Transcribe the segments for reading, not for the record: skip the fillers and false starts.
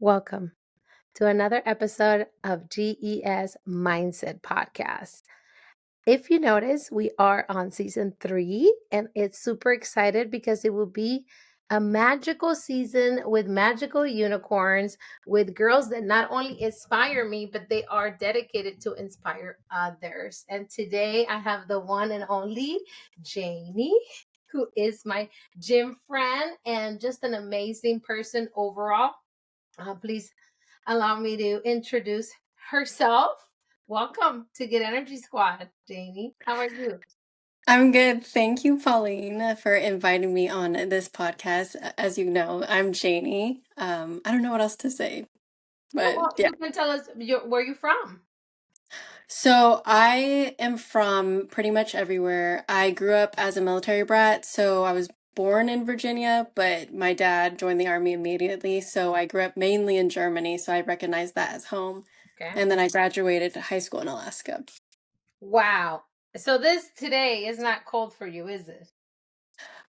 Welcome to another episode of GES Mindset Podcast. If you notice, we are on season 3, and it's super excited because it will be a magical season with magical unicorns, with girls that not only inspire me, but they are dedicated to inspire others. And today I have the one and only Janie, who is my gym friend and just an amazing person overall. Please allow me to introduce herself. Welcome to Good Energy Squad, Janie. How are you? I'm good. Thank you, Pauline, for inviting me on this podcast. As you know, I'm Janie. I don't know what else to say, Oh, but well, yeah. you can tell us where you from. So I am from pretty much everywhere. I grew up as a military brat, so I was born in Virginia, but my dad joined the army immediately, so I grew up mainly in Germany, so I recognize that as home. Okay. And then I graduated high school in Alaska. Wow. So this today is not cold for you, is it?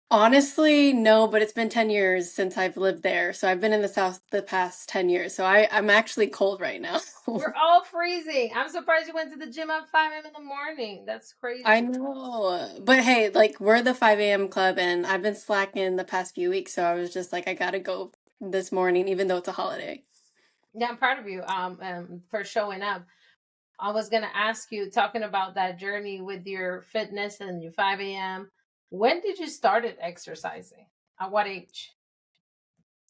Honestly, no, but it's been 10 years since I've lived there. So I've been in the South the past 10 years. So I'm actually cold right now. We're all freezing. I'm surprised you went to the gym at 5 a.m. in the morning. That's I crazy. know. But hey, like we're the 5 a.m. club and I've been slacking the past few weeks. So I was just like, I gotta go this morning, even though it's a holiday. Yeah, I'm proud of you for showing up. I was going to ask you, talking about that journey with your fitness and your 5 a.m. When did you start exercising? At what age?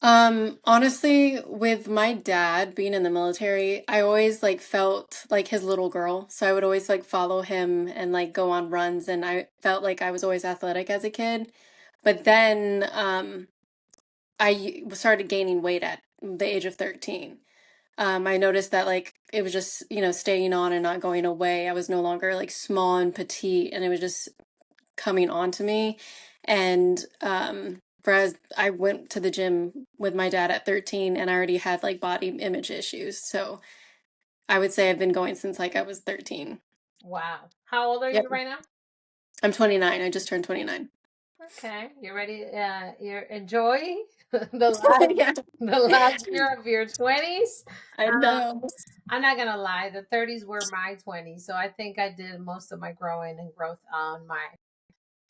Honestly, with my dad being in the military, I always like felt like his little girl. So I would always like follow him and like go on runs and I felt like I was always athletic as a kid. But then I started gaining weight at the age of 13. I noticed that like it was just, staying on and not going away. I was no longer like small and petite and it was just coming on to me. And whereas I went to the gym with my dad at 13 and I already had like body image issues. So I would say I've been going since like I was 13. Wow. How old are Yep. you right now? I'm 29. I just turned 29. Okay. You ready? You're enjoying the last Yeah, the last year of your 20s. I Uh, know. I'm not gonna lie, the 30s were my 20s, so I think I did most of my growing and growth on my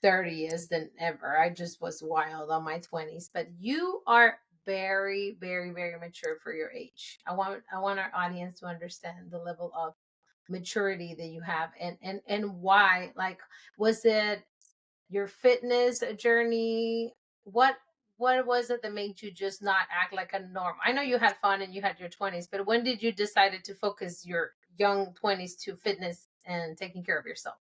30th than ever. I just was wild on my 20s, but you are very, very, very mature for your age. I want our audience to understand the level of maturity that you have and why. Like, was it your fitness journey? What was it that made you just not act like a norm? I know you had fun and you had your 20s, but when did you decided to focus your young 20s to fitness and taking care of yourself?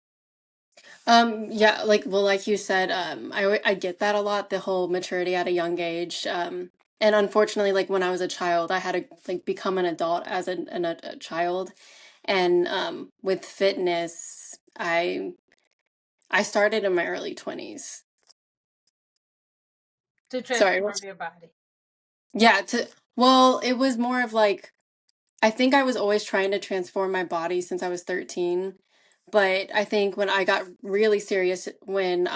Yeah, like you said, I get that a lot, the whole maturity at a young age. And unfortunately, like when I was a child, I had to like become an adult as a child. And with fitness, I started in my early 20s. To Sorry, transform your body. yeah, well, it was more of like I think I was always trying to transform my body since I was 13. But I think when I got really serious, when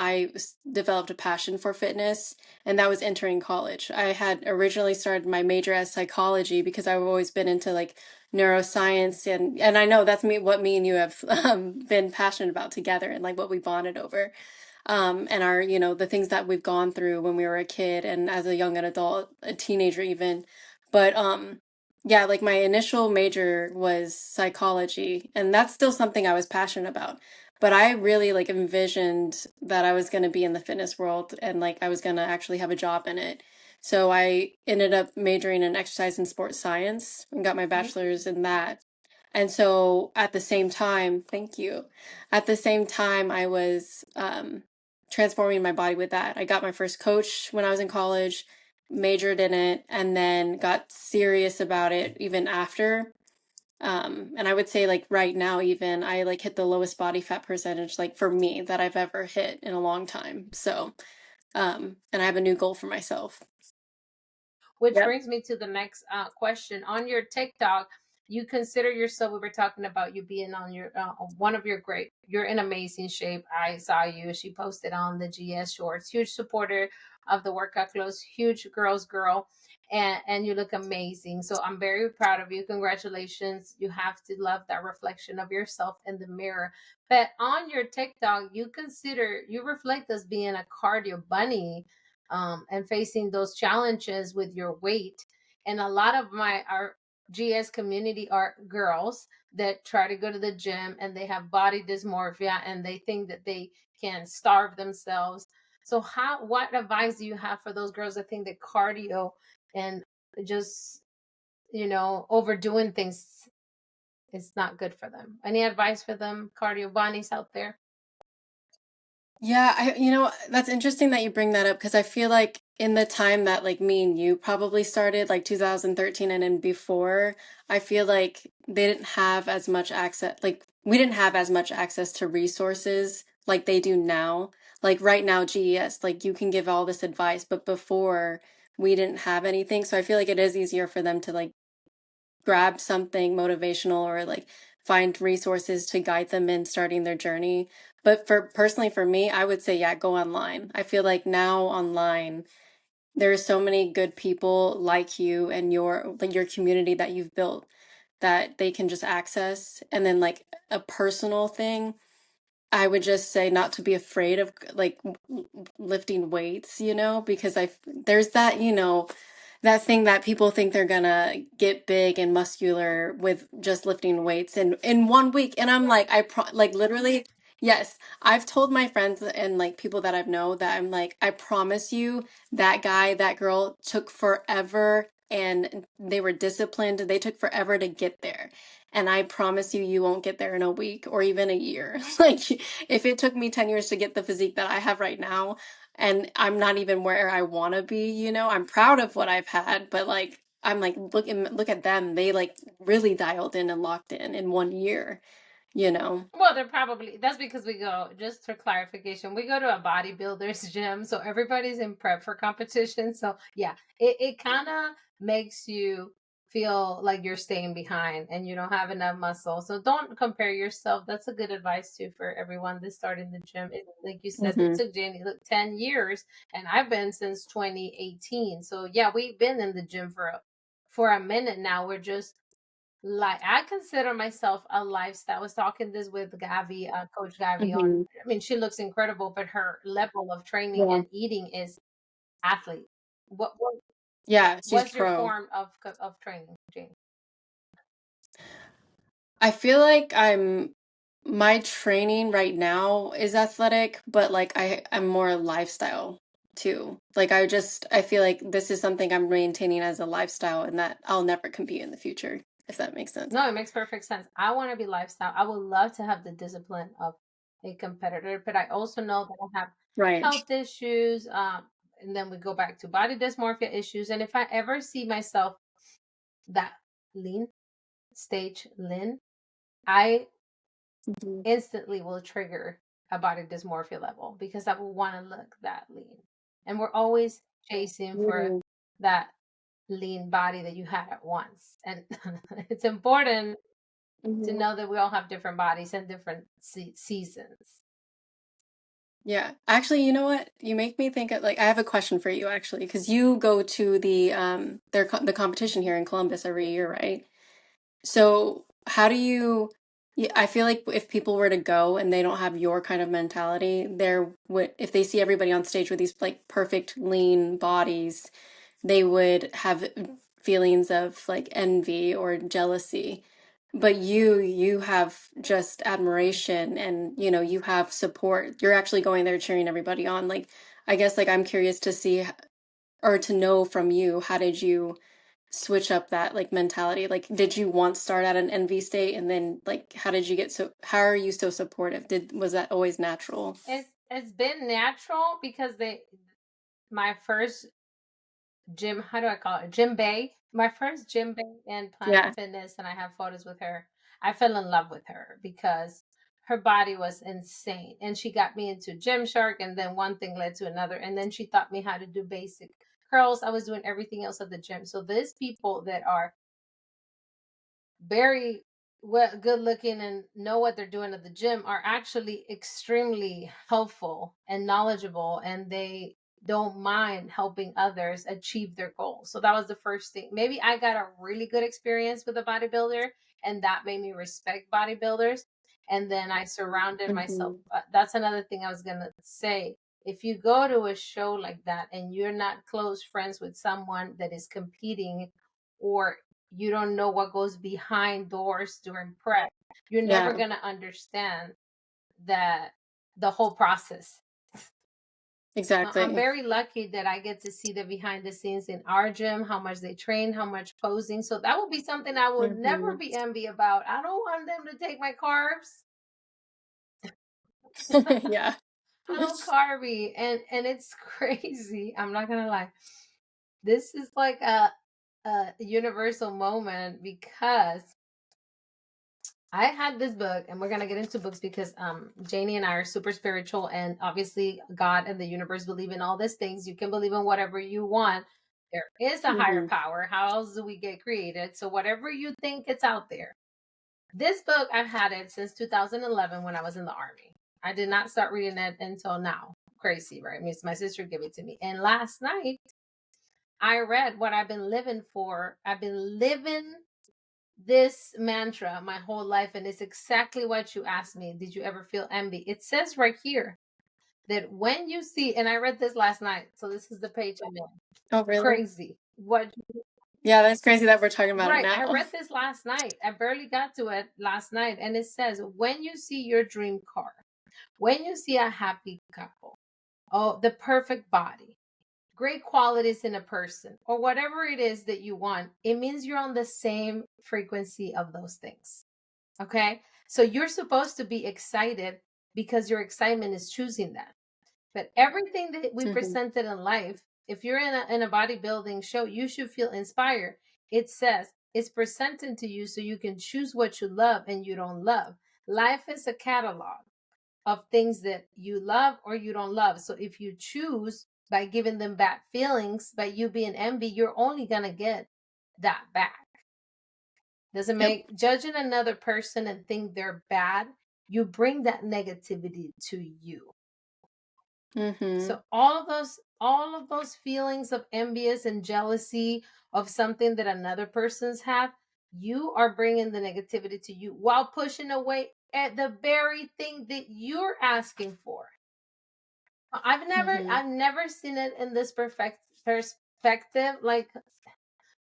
developed a passion for fitness, and that was entering college. I had originally started my major as psychology because I've always been into like neuroscience, and I know that's what me and you have been passionate about together, and like what we bonded over, and our, the things that we've gone through when we were a kid and as a young adult, a teenager even. But yeah, like my initial major was psychology, and that's still something I was passionate about. But I really like envisioned that I was going to be in the fitness world and like I was going to actually have a job in it. So I ended up majoring in exercise and sports science and got my Mhm. bachelor's in that. And so at the same time, thank you. At the same time, I was transforming my body with that. I got my first coach when I was in college, majored in it, and then got serious about it even after. And I would say like right now, even I like hit the lowest body fat percentage like for me that I've ever hit in a long time. So, and I have a new goal for myself. Which Yep. brings me to the next question. On your TikTok, you consider yourself, we were talking about you being on your one of your you're in amazing shape. I saw you. She posted on the GS Shorts. Huge supporter of the workout clothes. Huge girl, and you look amazing. So I'm very proud of you. Congratulations. You have to love that reflection of yourself in the mirror. But on your TikTok, you reflect as being a cardio bunny, and facing those challenges with your weight. And a lot of our GS community are girls that try to go to the gym and they have body dysmorphia and they think that they can starve themselves. So what advice do you have for those girls that think that cardio and just, overdoing things is not good for them? Any advice for them, cardio bunnies out there? Yeah, that's interesting that you bring that up because I feel like in the time that like me and you probably started, like 2013 and then before, I feel like they didn't have as much access, like we didn't have as much access to resources like they do now. Like right now, GES, like you can give all this advice, but before we didn't have anything. So I feel like it is easier for them to like grab something motivational or like find resources to guide them in starting their journey. But for personally for me, I would say yeah, go online. I feel like now online there's so many good people like you and your community that you've built that they can just access. And then like a personal thing, I would just say not to be afraid of like lifting weights, because there's that, that thing that people think they're gonna get big and muscular with just lifting weights in 1 week. And I'm like, like literally, yes, I've told my friends and like people that I've know that I'm like, I promise you that guy, that girl took forever and they were disciplined. They took forever to get there. And I promise you, you won't get there in a week or even a year. Like, if it took me 10 years to get the physique that I have right now, and I'm not even where I want to be, I'm proud of what I've had, but like, I'm like, look at them. They like really dialed in and locked in 1 year, you know? Well, that's because we go, just for clarification, we go to a bodybuilder's gym. So everybody's in prep for competition. So yeah, it kind of makes you feel like you're staying behind and you don't have enough muscle. So don't compare yourself. That's a good advice too for everyone that started the gym. Like you said, it Hmm. took Janie, look, 10 years and I've been since 2018. So yeah, we've been in the gym for a minute now. We're just like, I consider myself a lifestyle. I was talking this with Gavi, Coach Gavi on. Hmm. I mean, she looks incredible, but her level of training Yeah. and eating is athlete. What Yeah, she's what's your pro. form of training, Jane? I feel like my training right now is athletic, but like I'm more lifestyle too. Like I feel like this is something I'm maintaining as a lifestyle and that I'll never compete in the future, if that makes sense. No, it makes perfect sense. I want to be lifestyle. I would love to have the discipline of a competitor, but I also know that I have Right. health issues. And then we go back to body dysmorphia issues. And if I ever see myself that lean, stage lean, I Mhm. instantly will trigger a body dysmorphia level because I will want to look that lean. And we're always chasing for Mhm. that lean body that you had at once. And it's important to Mhm. know that we all have different bodies and different seasons. Yeah. Actually, you know what? You make me think of like I have a question for you actually, because you go to the competition here in Columbus every year, right? So, how do you yeah, I feel like if people were to go and they don't have your kind of mentality, they're would if they see everybody on stage with these like perfect lean bodies, they would have feelings of like envy or jealousy. But you have just admiration and you have support. You're actually going there cheering everybody on. Like I guess like I'm curious to see or to know from you, how did you switch up that like mentality? Like, did you once start at an envy state and then like how are you so supportive? Was that always natural? It's been natural because my first gym, how do I call it? Gym Bay. My first gym bay in Planet Yeah. Fitness, and I have photos with her. I fell in love with her because her body was insane. And she got me into Gymshark, and then one thing led to another. And then she taught me how to do basic curls. I was doing everything else at the gym. So these people that are very well good looking and know what they're doing at the gym are actually extremely helpful and knowledgeable, and they don't mind helping others achieve their goals. So that was the first thing. Maybe I got a really good experience with a bodybuilder, and that made me respect bodybuilders. And then I surrounded myself. Hmm. That's another thing I was going to say. If you go to a show like that and you're not close friends with someone that is competing, or you don't know what goes behind doors during prep, you're never Yeah, going to understand that the whole process. I'm exactly. very lucky that I get to see the behind the scenes in our gym, how much they train, how much posing. So that would be something I would never Hmm. be envy about. I don't want them to take my carbs. Yeah. I'm carby, and it's crazy. I'm not gonna lie. This is like a universal moment because I had this book, and we're gonna get into books because Janie and I are super spiritual, and obviously God and the universe believe in all these things. You can believe in whatever you want. There is a higher Hmm. power. How else do we get created? So whatever you think, it's out there. This book, I've had it since 2011 when I was in the army. I did not start reading it until now. Crazy, right? My sister gave it to me, and last night I read what I've been living for. I've been living this mantra my whole life, and it's exactly what you asked me. Did you ever feel envy? It says right here that when you see, and I read this last night, so this is the page I'm in. Oh, really? Crazy. What? Yeah, that's crazy that we're talking about it Right. I now. read this last night. I barely got to it last night, and it says, when you see your dream car, when you see a happy couple, oh, the perfect body, great qualities in a person, or whatever it is that you want, it means you're on the same frequency of those things. Okay. So you're supposed to be excited because your excitement is choosing that. But everything that we Hmm. presented in life, if you're in a bodybuilding show, you should feel inspired. It says it's presented to you so you can choose what you love and you don't love. Life is a catalog of things that you love or you don't love. So if you choose by giving them bad feelings, by you being envy, you're only gonna get that back. Doesn't Yep. make judging another person and think they're bad, you bring that negativity to you. Hmm. So all of those feelings of envious and jealousy of something that another person's have, you are bringing the negativity to you while pushing away at the very thing that you're asking for. Hmm. I've never seen it in this perfect perspective. Like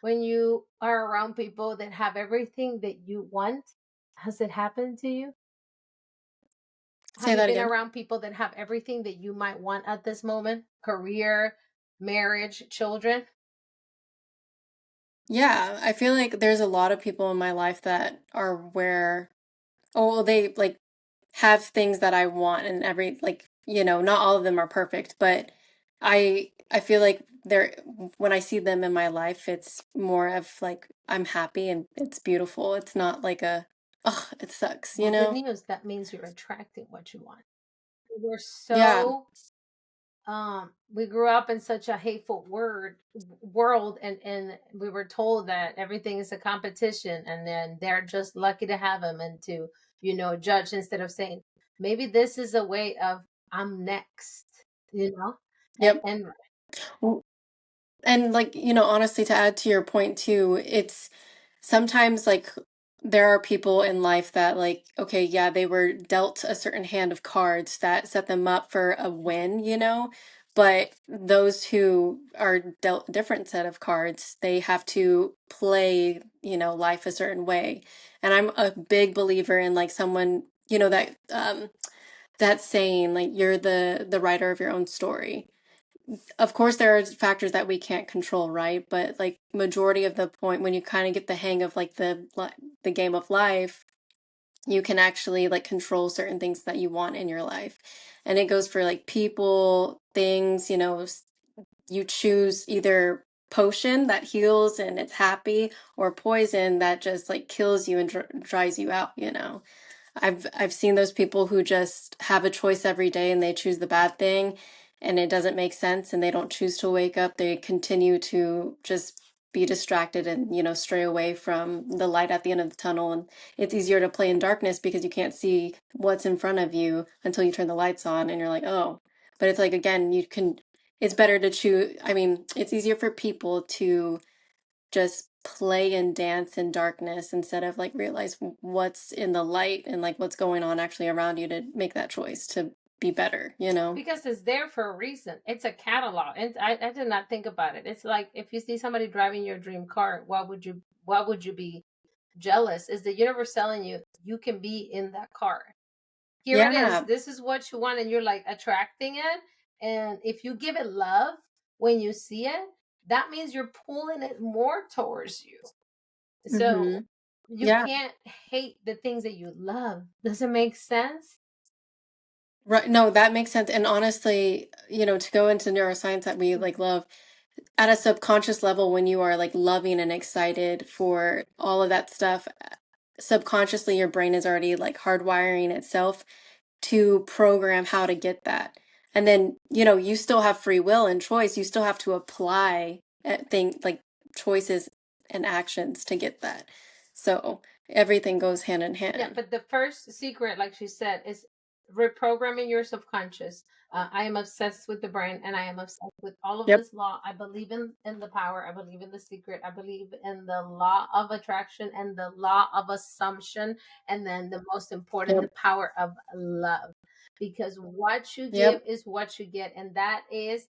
when you are around people that have everything that you want. Has it happened to you? Have Say you that been again. around people that have everything that you might want at this moment? Career, marriage, children? Yeah, I feel like there's a lot of people in my life that are where, oh, well, they like have things that I want and every like, not all of them are perfect, but I feel like they're when I see them in my life, it's more of like I'm happy and it's beautiful. It's not like a, oh, it sucks, you Well, good know? news. That means you're attracting what you want. We're Yeah. so we grew up in such a hateful world, and we were told that everything is a competition, and then they're just lucky to have them and to judge instead of saying maybe this is a way of I'm next, you know Yep. and And like, honestly, to add to your point too, it's sometimes like there are people in life that like, okay, yeah, they were dealt a certain hand of cards that set them up for a win, but those who are dealt a different set of cards, they have to play, life a certain way. And I'm a big believer in like someone, that saying like you're the writer of your own story. Of course there are factors that we can't control, right? But like majority of the point when you kind of get the hang of like the game of life, you can actually like control certain things that you want in your life. And it goes for like people, things, you choose either potion that heals and it's happy or poison that just like kills you and dries you out, I've seen those people who just have a choice every day and they choose the bad thing and it doesn't make sense and they don't choose to wake up. They continue to just be distracted and, stray away from the light at the end of the tunnel. And it's easier to play in darkness because you can't see what's in front of you until you turn the lights on and you're like, oh. But it's like again, you can it's better to choose. I mean, it's easier for people to just play and dance in darkness instead of like realize what's in the light and like what's going on actually around you to make that choice to be better, you know? Because it's there for a reason. It's a catalog. And I did not think about it. It's like if you see somebody driving your dream car, why would you be jealous? Is the universe telling you you can be in that car? Here it is. Yeah. This is what you want, and you're like attracting it. And if you give it love when you see it, that means you're pulling it more towards you. So Mm-hmm. you Yeah. can't hate the things that you love. Does it make sense? Right. No, that makes sense. And honestly, to go into neuroscience that we like love, at a subconscious level, when you are like loving and excited for all of that stuff, subconsciously your brain is already like hardwiring itself to program how to get that. And then, you still have free will and choice. You still have to apply things like choices and actions to get that. So everything goes hand in Yeah, hand. but the first secret, like she said, is reprogramming your subconscious. I am obsessed with the brain, and I am obsessed with all of Yep. this law. I believe in the power. I believe in the secret. I believe in the law of attraction and the law of assumption, and then the most important, the Yep. power of love. Because what you give Yep. is what you get, and that is,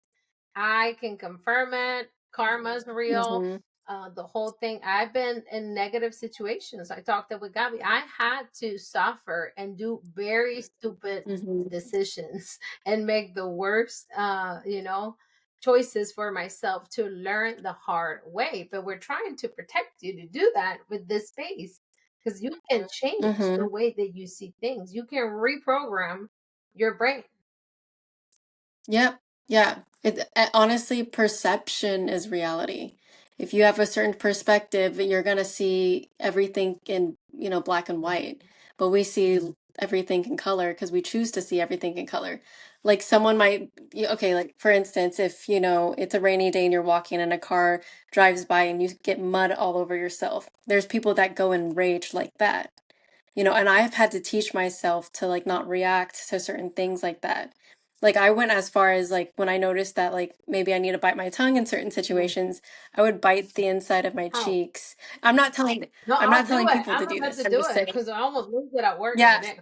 I can confirm it. Karma's real. Hmm. The whole thing. I've been in negative situations. I talked with Gabby. I had to suffer and do very stupid Hmm. decisions and make the worst, choices for myself to learn the hard way. But we're trying to protect you to do that with this space because you can change the Hmm. way that you see things. You can reprogram your brain. Yep. Yeah. Honestly, perception is reality. If you have a certain perspective, you're going to see everything in, black and white. But we see everything in color because we choose to see everything in color. Like someone might, okay, like for instance, if, it's a rainy day and you're walking and a car drives by and you get mud all over yourself, there's people that go in rage like that. And I've had to teach myself to like not react to certain things like that. Like I went as far as like when I noticed that like maybe I need to bite my tongue in certain Mm. situations, I would bite the inside of my How? cheeks. I'm not telling No, I'm I'll not do telling it. people I'm to do about to this. I'm do just it saying. because I almost lose it at work Yeah, every day.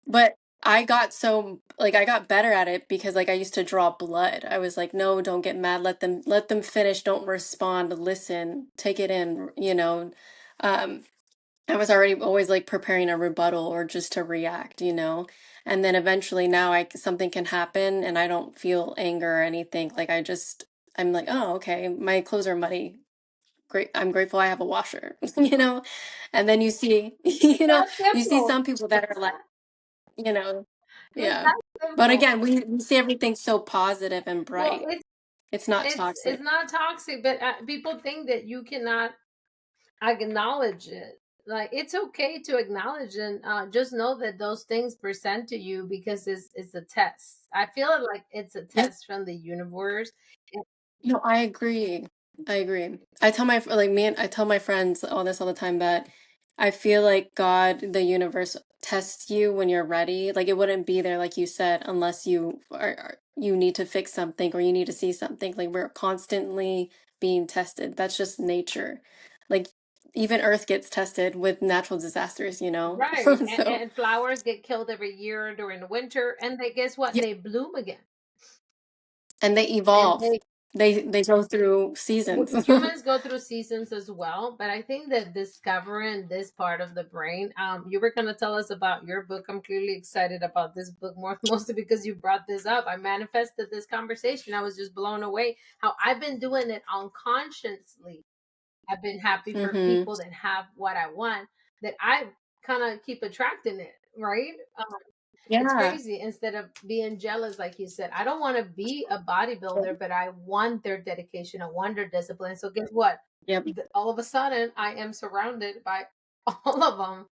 but I got so like I got better at it because like I used to draw blood. I was like, "No, don't get mad. Let them finish. Don't respond. Listen. Take it in. Um I was already always like preparing a rebuttal or just to react. And then eventually now something can happen and I don't feel anger or anything. Like I'm like, oh, okay, my clothes are muddy. Great. I'm grateful I have a washer, you know? And then you see, It's that you see simple. some people that are like, you know, It's yeah. that But simple. again, we see everything so positive and Well, bright. it's It's not it's toxic. not toxic, but people think that you cannot acknowledge it. Like it's okay to acknowledge and just know that those things present to you because it's a test. I feel it like it's a Yep. test from the universe. No, I agree. I agree. I tell my friends all this all the time that I feel like God, the universe tests you when you're ready. Like it wouldn't be there, like you said, unless you need to fix something or you need to see something. Like we're constantly being tested. That's just nature. Like even Earth gets tested with natural disasters. Right. And, So, and flowers get killed every year during the winter, and they guess what? yeah, They bloom again. and they And evolve. they They go through seasons. humans go through seasons as well, but I think that discovering this part of the brain, you were going to tell us about your book. I'm clearly excited about this book more, mostly because you brought this up. I manifested this conversation. I was just blown away how I've been doing it unconsciously. I've been happy for Hmm. people that have what I want, that I kind of keep attracting it, right? It's Yeah. crazy. Instead of being jealous, like you said, I don't want to be a bodybuilder, but I want their dedication. I want their discipline. So guess what? Yep. All of a sudden, I am surrounded by all of them.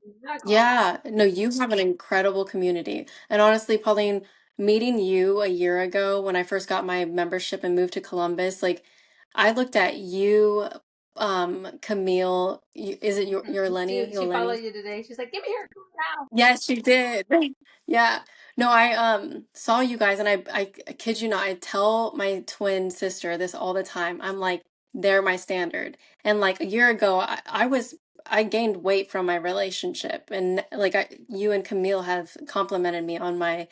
Exactly. Yeah, no, you have an incredible community. And honestly, Pauline, meeting you a year ago when I first got my membership and moved to Columbus, like I looked at you Camille, is it your Lenny? Your She Lenny? followed you today. She's like, "Give me her now." Yes, she did. Yeah. No, I saw you guys and I kid you not, I tell my twin sister this all the time. I'm like, they're my standard. And like a year ago, I gained weight from my relationship and like you and Camille have complimented me on my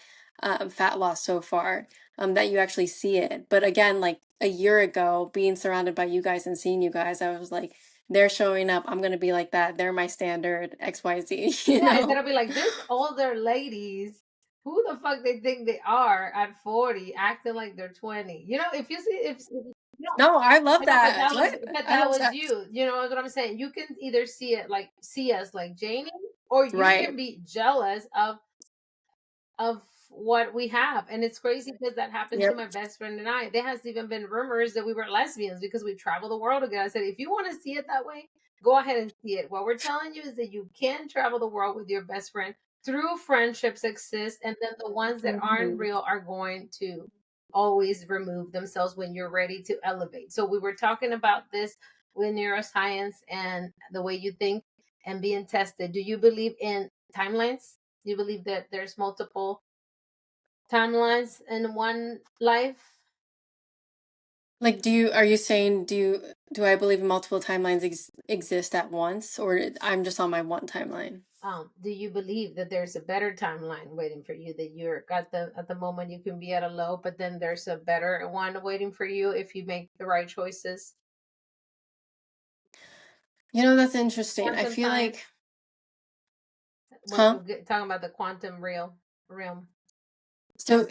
fat loss so far. That you actually see it. But again, like a year ago, being surrounded by you guys and seeing you guys, I was like, they're showing up. I'm gonna be like that. They're my standard XYZ, you Yeah, instead know? of be like this older ladies, who the fuck they think they are at 40, acting like they're 20. You know, if you see if you know, No, I love I know, that. What? but I that love was that. you. You know what I'm saying? You can either see us like Janie, or you Right. can be jealous of what we have. And it's crazy because that happened to Yep. my best friend and I. There has even been rumors that we were lesbians because we travel the world together. I said, if you want to see it that way, go ahead and see it. What we're telling you is that you can travel the world with your best friend. True friendships exist, and then the ones that aren't Mhm. real are going to always remove themselves when you're ready to elevate. So we were talking about this with neuroscience and the way you think and being tested. Do you believe in timelines? Do you believe that there's multiple timelines in one life? Like, are you saying, do I believe multiple timelines exist at once, or I'm just on my one timeline? Do you believe that there's a better timeline waiting for you, that you're at the moment you can be at a low, but then there's a better one waiting for you if you make the right choices? You know, that's interesting. I Quantum feel like, science, when huh? talking about the quantum real realm. So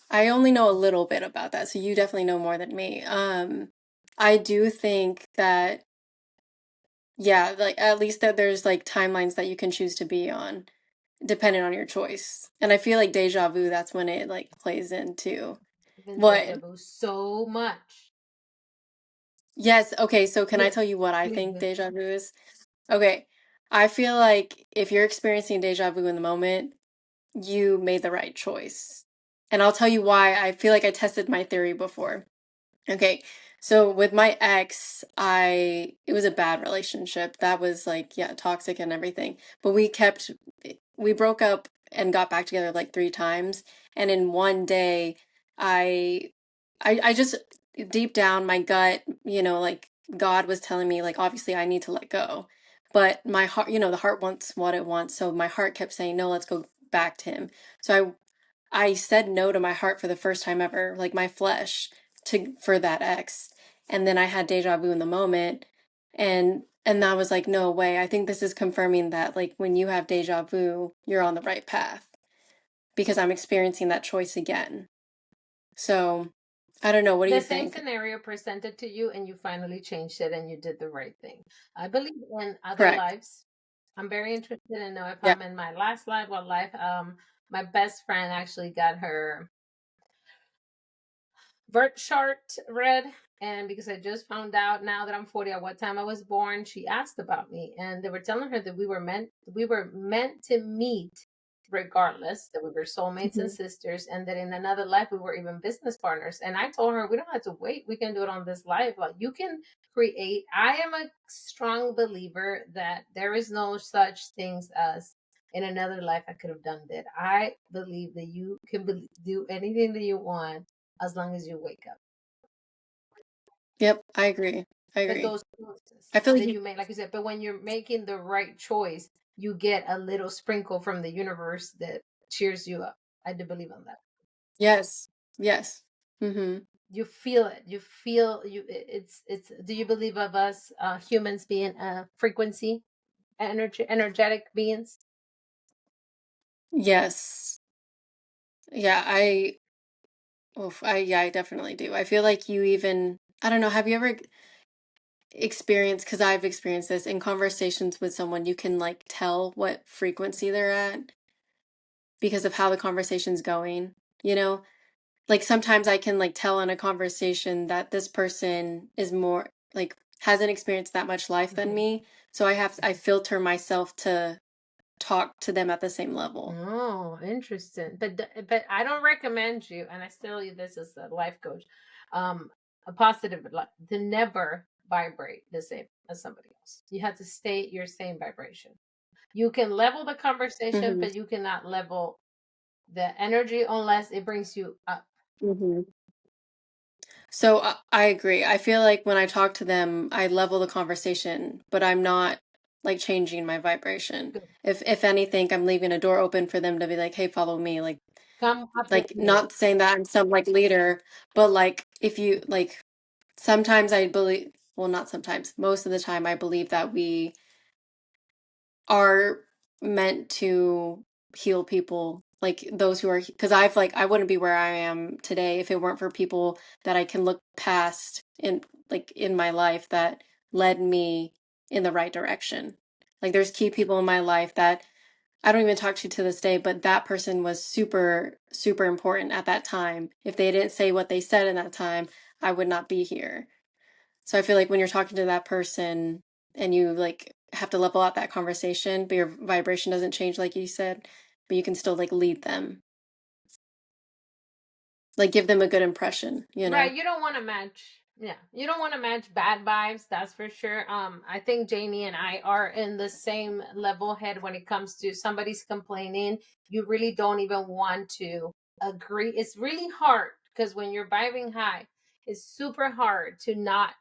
I only know a little bit about that, so you definitely know more than me. I do think that, yeah, like at least that there's like timelines that you can choose to be on, depending on your choice. And I feel like deja vu, that's when it like plays into Even deja what? vu so much. Yes, okay, so can I Yes, tell you what I please think do. deja vu is? Okay, I feel like if you're experiencing deja vu in the moment, you made the right choice. And I'll tell you why. I feel like I tested my theory before. Okay, so with my ex, it was a bad relationship. That was like, yeah, toxic and everything. But we broke up and got back together like 3 times. And in one day, I, I just deep down, my gut, like God was telling me, like, obviously I need to let go. But my heart, the heart wants what it wants. So my heart kept saying, no, let's go back to him. So I said no to my heart for the first time ever, like my flesh, to for that ex. And then I had deja vu in the moment, and I was like, no way. I think this is confirming that like when you have deja vu, you're on the right path because I'm experiencing that choice again. So, I don't know, what do The you same think? scenario presented to you, and you finally changed it and you did the right thing. I believe in other Correct. lives. I'm very interested in know if Yeah. I'm in my last life, what life. My best friend actually got her birth chart read, and because I just found out now that I'm 40 at what time I was born, she asked about me, and they were telling her that we were meant to meet regardless, that we were soulmates and Mhm. sisters, and that in another life we were even business partners. And I told her, we don't have to wait, we can do it on this life. Like, you can create. I am a strong believer that there is no such things as in another life I could have done that. I believe that you can do anything that you want as long as you wake up. Yep, I agree. I But agree. those choices I feel like that you make, like you said, but when you're making the right choice, you get a little sprinkle from the universe that cheers you up. I do believe on that. yes. Yes. Mm-hmm. You feel it. You feel you. It's. Do you believe of us humans being a frequency, energetic beings? Yes. Yeah, yeah, I definitely do. I feel like you even, I don't know, have you ever experienced, because I've experienced this in conversations with someone, you can like tell what frequency they're at because of how the conversation's going, you know? Like sometimes I can like tell in a conversation that this person is more like hasn't experienced that much life than Mhm. me. So I filter myself to talk to them at the same level. Oh, interesting. But I don't recommend you, and I tell you this as a life coach, um, a positive to never vibrate the same as somebody else. You have to stay your same vibration. You can level the conversation, Hmm. but you cannot level the energy unless it brings you up. Hmm. So I agree. I feel like when I talk to them, I level the conversation, but I'm not like changing my vibration. Good. If anything, I'm leaving a door open for them to be like, "Hey, follow me." Come up with Like me. not saying that I'm some like leader, but like if you like sometimes I believe, well, not sometimes, most of the time I believe that we are meant to heal people, like those who are, because I've like, I wouldn't be where I am today if it weren't for people that I can look past in like in my life that led me in the right direction. Like there's key people in my life that I don't even talk to this day, but that person was super, super important at that time. If they didn't say what they said in that time, I would not be here. So I feel like when you're talking to that person and you like have to level out that conversation, but your vibration doesn't change like you said, but you can still like lead them. Like give them a good impression, you know? Right, you don't want to match. Yeah, you don't want to match bad vibes. That's for sure. I think Janie and I are in the same level head when it comes to somebody's complaining. You really don't even want to agree. It's really hard because when you're vibing high, it's super hard to not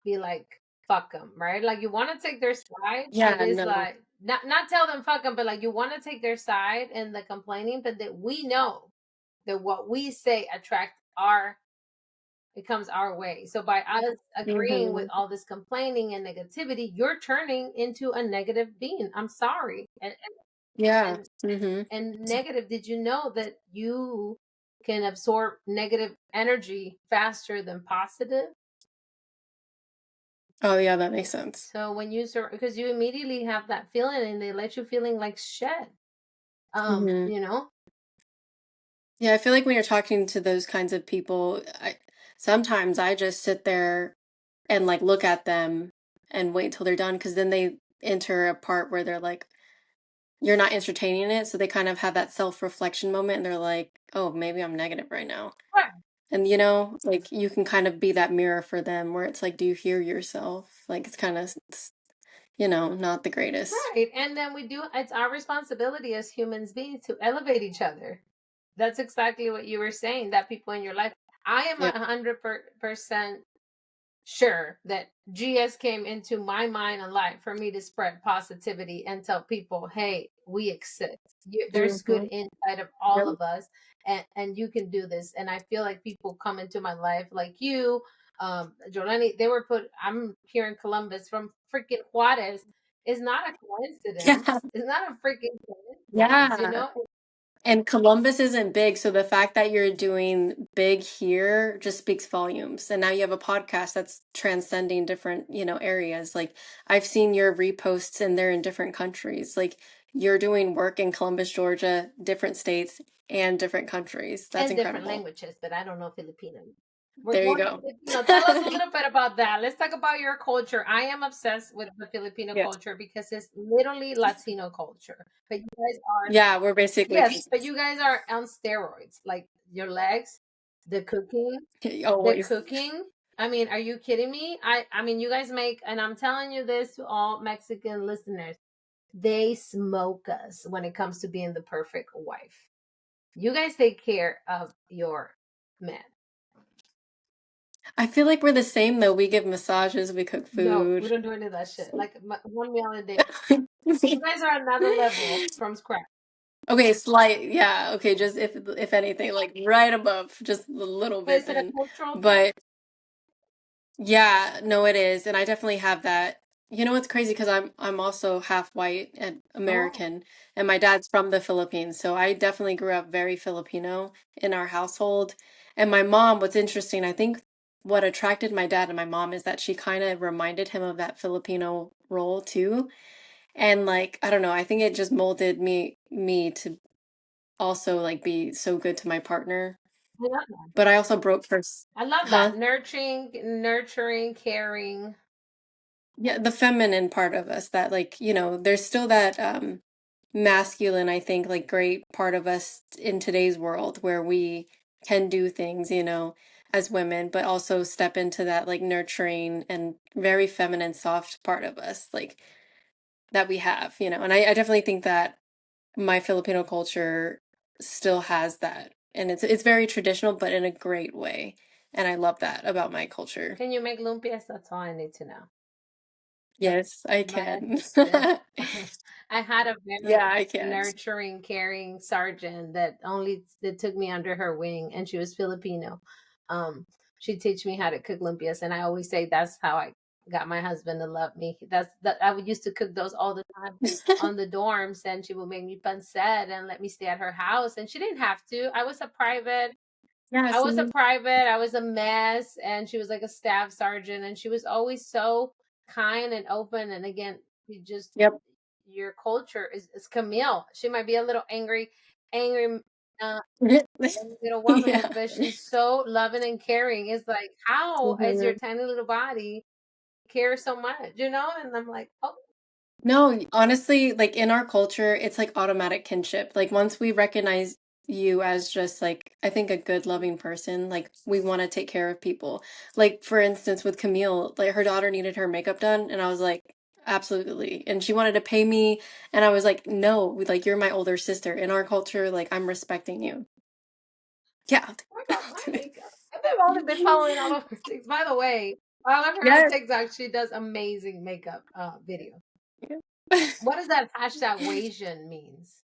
be like fuck them, right? Like you want to take their side, but Yeah, it's no. like not tell them fuck them, but like you want to take their side in the complaining, but that we know that what we say attract our it comes our way. So by us agreeing with Hmm. all this complaining and negativity, you're turning into a negative being. I'm sorry. Yeah. And Hmm. and negative, did you know that you can absorb negative energy faster than positive? Oh yeah, that makes sense. So when you because you immediately have that feeling and they let you feeling like shit. Hmm. You know? Yeah, I feel like when you're talking to those kinds of people, sometimes I just sit there and like look at them and wait till they're done because then they enter a part where they're like, you're not entertaining it. So they kind of have that self-reflection moment and they're like, oh, maybe I'm negative right now. Right. And you know, like you can kind of be that mirror for them where it's like, do you hear yourself? Like it's kind of, not the greatest. Right. And then it's our responsibility as humans beings to elevate each other. That's exactly what you were saying, that people in your life. I am Yeah. 100% sure that GS came into my mind and life for me to spread positivity and tell people, hey, we exist. There's good Hmm. inside of all Yep. of us, and you can do this. And I feel like people come into my life like you, Jolene, they were I'm here in Columbus from freaking Juarez. It's not a Yeah. coincidence. It's not a freaking coincidence, you Yeah. know? And Columbus isn't big, so the fact that you're doing big here just speaks volumes. And now you have a podcast that's transcending different, areas. Like I've seen your reposts and they're in different countries. Like you're doing work in Columbus, Georgia, different states and different countries. That's And different incredible. languages, but I don't know Filipino. We're There you going to go. Filipino. Tell us a little bit about that. Let's talk about your culture. I am obsessed with the Filipino Yes. culture because it's literally Latino culture. But you guys are, Yeah, we're basically yes, but you guys are on steroids. Like your legs, the cooking, the always. cooking. I mean, are you kidding me? I mean, you guys make, and I'm telling you this to all Mexican listeners, they smoke us when it comes to being the perfect wife. You guys take care of your men. I feel like we're the same though. We give massages, we cook No, we food. don't do any of that shit. Like one meal a day. You guys are another level from scratch. Okay, slight, yeah. Okay, just if anything, like right above, just a little But bit is it a then. cultural thing? But yeah, no, it is, and I definitely have that. You know what's crazy? Because I'm also half white and Oh, American, and my dad's from the Philippines, so I definitely grew up very Filipino in our household. And my mom, what's interesting, I think what attracted my dad and my mom is that she kind of reminded him of that Filipino role too. And like, I don't know, I think it just molded me to also like be so good to my partner. I love that. But I also broke first, I love huh? that. Nurturing, caring. Yeah, the feminine part of us that like, there's still that masculine, I think, like great part of us in today's world where we can do things. as women, but also step into that like nurturing and very feminine, soft part of us, like that we have, you know. And I definitely think that my Filipino culture still has that. And it's very traditional, but in a great way. And I love that about my culture. Can you make lumpias? That's all I need to know. That's Yes, I my can. assistant. I had a very Yeah, I can. nurturing, caring sergeant that took me under her wing, and she was Filipino. Um, she teach me how to cook lumpias, and I always say that's how I got my husband to love me. That's that I would used to cook those all the time on the dorms, and she would make me pancet and let me stay at her house, and she didn't have to. Yeah, I was a see? private, I was a mess, and she was like a staff sergeant, and she was always so kind and open. And again, you just Yep. your culture is Camille. She might be a little angry, uh, little woman, Yeah. but she's so loving and caring. It's like, how is your Mhm. tiny little body care so much, you know? And I'm like, oh, No, honestly, like in our culture, it's like automatic kinship. Like once we recognize you as just like, I think a good, loving person, like we want to take care of people. Like for instance, with Camille, like her daughter needed her makeup done, and I was like, absolutely. And she wanted to pay me, and I was like, no, like you're my older sister. In our culture, like I'm respecting you. Yeah, what I'll about my do it. makeup? I've only been following all of her things. By the way, I love her on Yes. TikTok. She does amazing makeup video. Yeah. What does that hashtag Wasian means?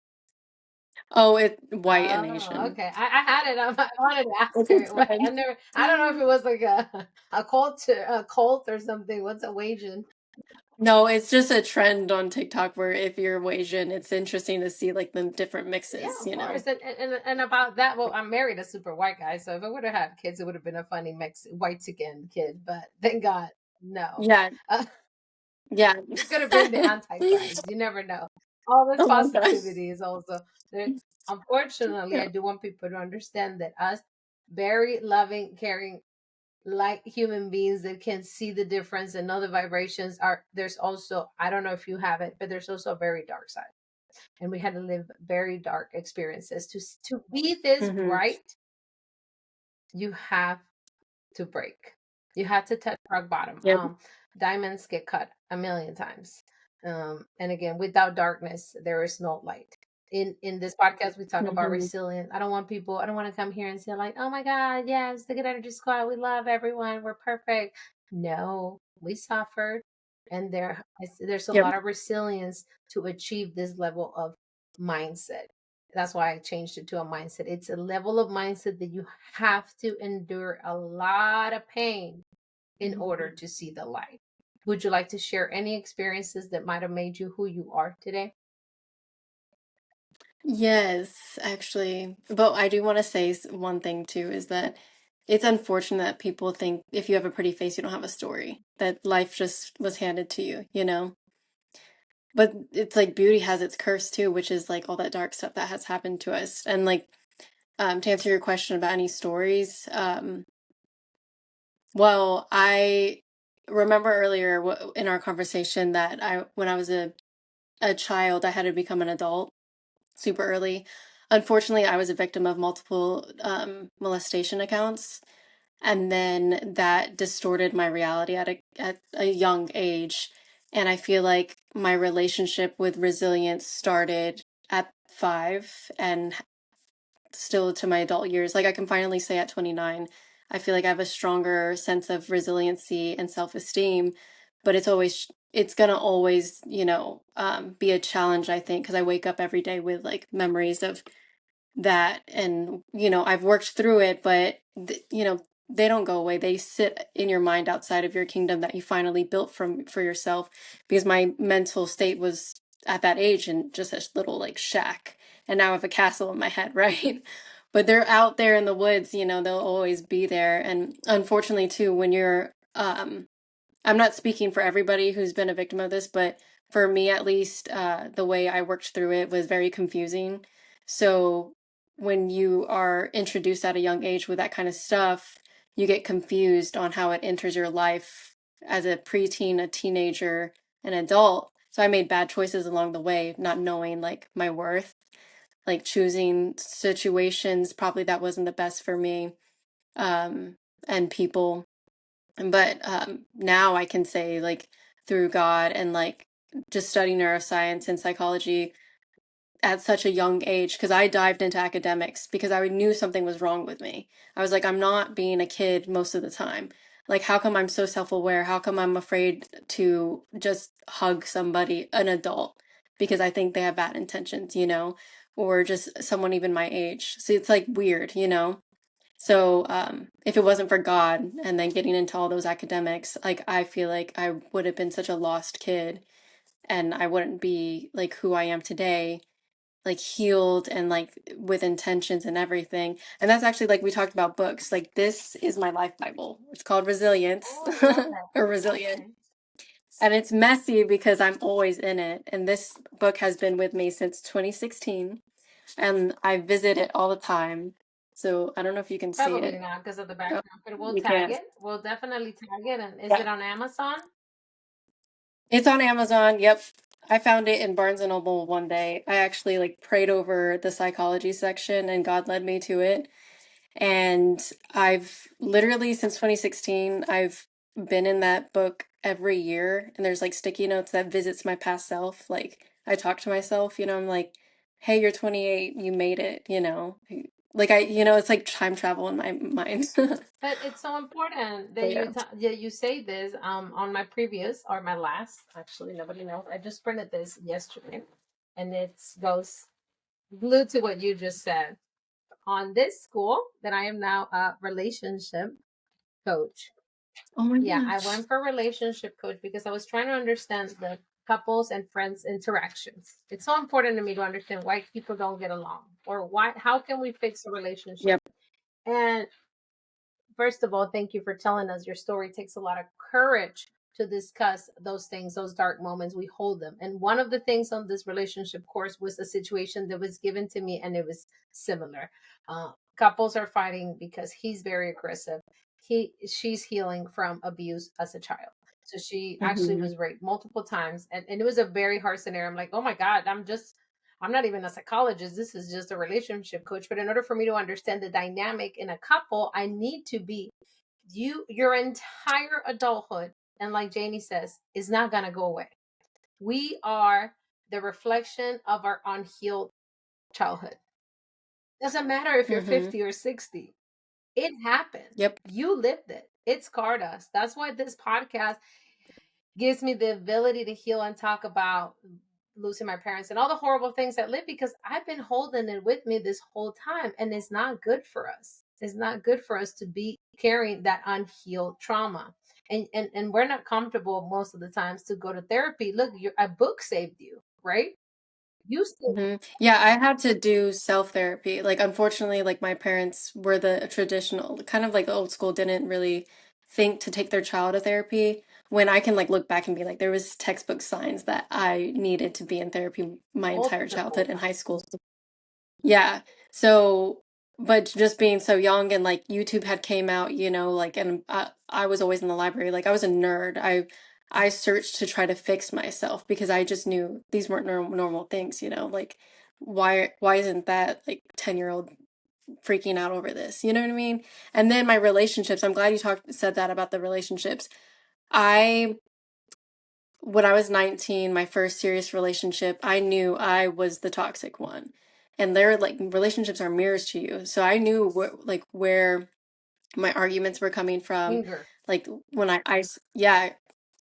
Oh, it's white and Oh, Asian. okay. I had it. I wanted to ask It's a her. What I trend. never. I don't know if it was like a cult or something. What's a Wasian? No, it's just a trend on TikTok where if you're Asian, it's interesting to see like the different Yeah, mixes, of you know? course. And about that, well, I'm married a super white guy, so if I would have had kids, it would have been a funny white again kid. But thank God, no. Yeah, Uh, yeah. it could have been the Antichrist. You never know. All this Oh my God. positivity is also there. Unfortunately, Yeah. I do want people to understand that us very loving, caring, like human beings that can see the difference and know the vibrations are there's also, I don't know if you have it, but there's also a very dark side, and we had to live very dark experiences to be this Hmm. bright. You have to break. You had to touch rock bottom. Yep. Diamonds get cut a million times. And again, without darkness, there is no light. In this podcast, we talk about Hmm. resilience. I don't want to come here and say like, oh my God, yes, the Good Energy Squad, we love everyone, we're perfect. No, we suffered, and there's a Yep. lot of resilience to achieve this level of mindset. That's why I changed it to a mindset. It's a level of mindset that you have to endure a lot of pain in order to see the light. Would you like to share any experiences that might have made you who you are today? Yes, actually. But I do want to say one thing too is that it's unfortunate that people think if you have a pretty face, you don't have a story, that life just was handed to you, you know? But it's like beauty has its curse too, which is like all that dark stuff that has happened to us. And like, to answer your question about any stories, well, I remember earlier in our conversation that when I was a child, I had to become an adult super early. Unfortunately, I was a victim of multiple molestation accounts, and then that distorted my reality at a young age. And I feel like my relationship with resilience started at 5 and still to my adult years. Like I can finally say at 29, I feel like I have a stronger sense of resiliency and self-esteem, but it's gonna always, be a challenge, I think, because I wake up every day with like memories of that, and I've worked through it, but they don't go away. They sit in your mind outside of your kingdom that you finally built for yourself, because my mental state was at that age in just a little like shack, and now I have a castle in my head, right? But they're out there in the woods, they'll always be there. And unfortunately too, when you're I'm not speaking for everybody who's been a victim of this, but for me at least, the way I worked through it was very confusing. So when you are introduced at a young age with that kind of stuff, you get confused on how it enters your life as a preteen, a teenager, an adult. So I made bad choices along the way, not knowing like my worth, like choosing situations probably that wasn't the best for me. Um, and people. But now I can say, like, through God and like just studying neuroscience and psychology at such a young age, because I dived into academics because I knew something was wrong with me. I was like, I'm not being a kid most of the time. Like, how come I'm so self-aware? How come I'm afraid to just hug somebody, an adult, because I think they have bad intentions, or just someone even my age. So it's like weird. So if it wasn't for God and then getting into all those academics, like I feel like I would have been such a lost kid and I wouldn't be like who I am today, like healed and like with intentions and everything. And that's actually like we talked about books. Like this is my life Bible. It's called Resilience Oh, I love that or book. Resilient. Okay. And it's messy because I'm always in it. And this book has been with me since 2016 and I visit it all the time. So I don't know if you can see Probably it. not because of the Oh, background, but we'll you tag can. it. We'll definitely tag it. And is Yeah. it on Amazon? It's on Amazon. Yep. I found it in Barnes and Noble one day. I actually like prayed over the psychology section and God led me to it. And I've literally since 2016, I've been in that book every year. And there's like sticky notes that visits my past self. Like I talk to myself, I'm like, hey, you're 28, you made it. Like it's like time travel in my mind. But it's so important So that yeah. you say this. On my previous or my last, actually, nobody knows. I just printed this yesterday, and it goes glued to what you just said. On this school that I am now a relationship coach. Oh my Yeah, I gosh. went for relationship coach because I was trying to understand the couples and friends interactions. It's so important to me to understand why people don't get along or how can we fix a relationship. Yep. And first of all, thank you for telling us your story. It takes a lot of courage to discuss those things, those dark moments. We hold them. And one of the things on this relationship course was a situation that was given to me, and it was similar. Couples are fighting because he's very aggressive. She's healing from abuse as a child. So she actually Hmm. was raped multiple times, and it was a very hard scenario. I'm like, oh my God, I'm not even a psychologist. This is just a relationship coach. But in order for me to understand the dynamic in a couple, I need to be your entire adulthood. And like Janie says, is not going to go away. We are the reflection of our unhealed childhood. Doesn't matter if you're Hmm. 50 or 60. It happened. Yep. You lived it. It scarred us. That's why this podcast gives me the ability to heal and talk about losing my parents and all the horrible things that live because I've been holding it with me this whole time and it's not good for us. It's not good for us to be carrying that unhealed trauma. And we're not comfortable most of the times to go to therapy. Look, a book saved you, right? You still Yeah, I had to do self-therapy. Like, unfortunately, like my parents were the traditional, kind of like the old school, didn't really think to take their child to therapy. When I can like look back and be like, there was textbook signs that I needed to be in therapy my entire multiple childhood and high times. school. Yeah. So, but just being so young and like YouTube had came out, like, and I was always in the library. Like I was a nerd. I searched to try to fix myself because I just knew these weren't normal things. Like why isn't that like 10-year-old freaking out over this? You know what I mean? And then my relationships, I'm glad you said that about the relationships. I when I was 19, my first serious relationship, I knew I was the toxic one. And they're like relationships are mirrors to you. So I knew where my arguments were coming from. Anger. Like when yeah,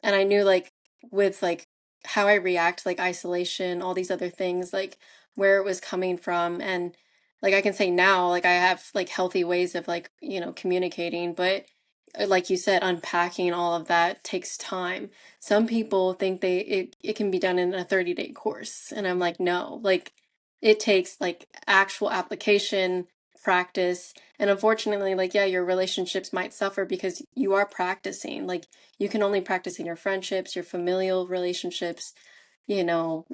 and I knew like with like how I react, like isolation, all these other things, like where it was coming from. And like I can say now, like I have like healthy ways of like, communicating, but like you said, unpacking all of that takes time. Some people think it can be done in a 30-day course. And I'm like, no, like it takes like actual application, practice. And unfortunately, like, yeah, your relationships might suffer because you are practicing. Like, you can only practice in your friendships, your familial relationships, you know,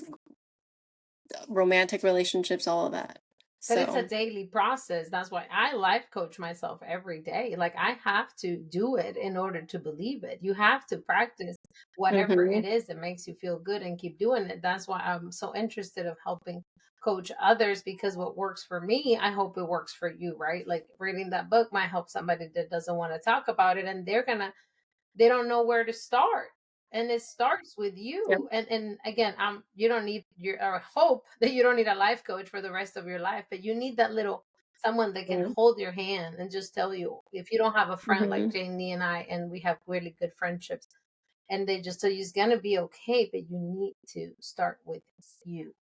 romantic relationships, all of that. But it's a So, daily process. That's why I life coach myself every day. Like I have to do it in order to believe it. You have to practice whatever hmm it is that makes you feel good and keep doing it. That's why I'm so interested of helping coach others, because what works for me, I hope it works for you, right? Like reading that book might help somebody that doesn't want to talk about it, and they don't know where to start, and it starts with yep, you. And again, you don't need your, or hope that you don't need a life coach for the rest of your life, but you need that little someone that can hold your hand and just tell you, if you don't have a friend like hmm Janie and I, and we have really good friendships, and they just tell you it's gonna be okay, but you need to start with you.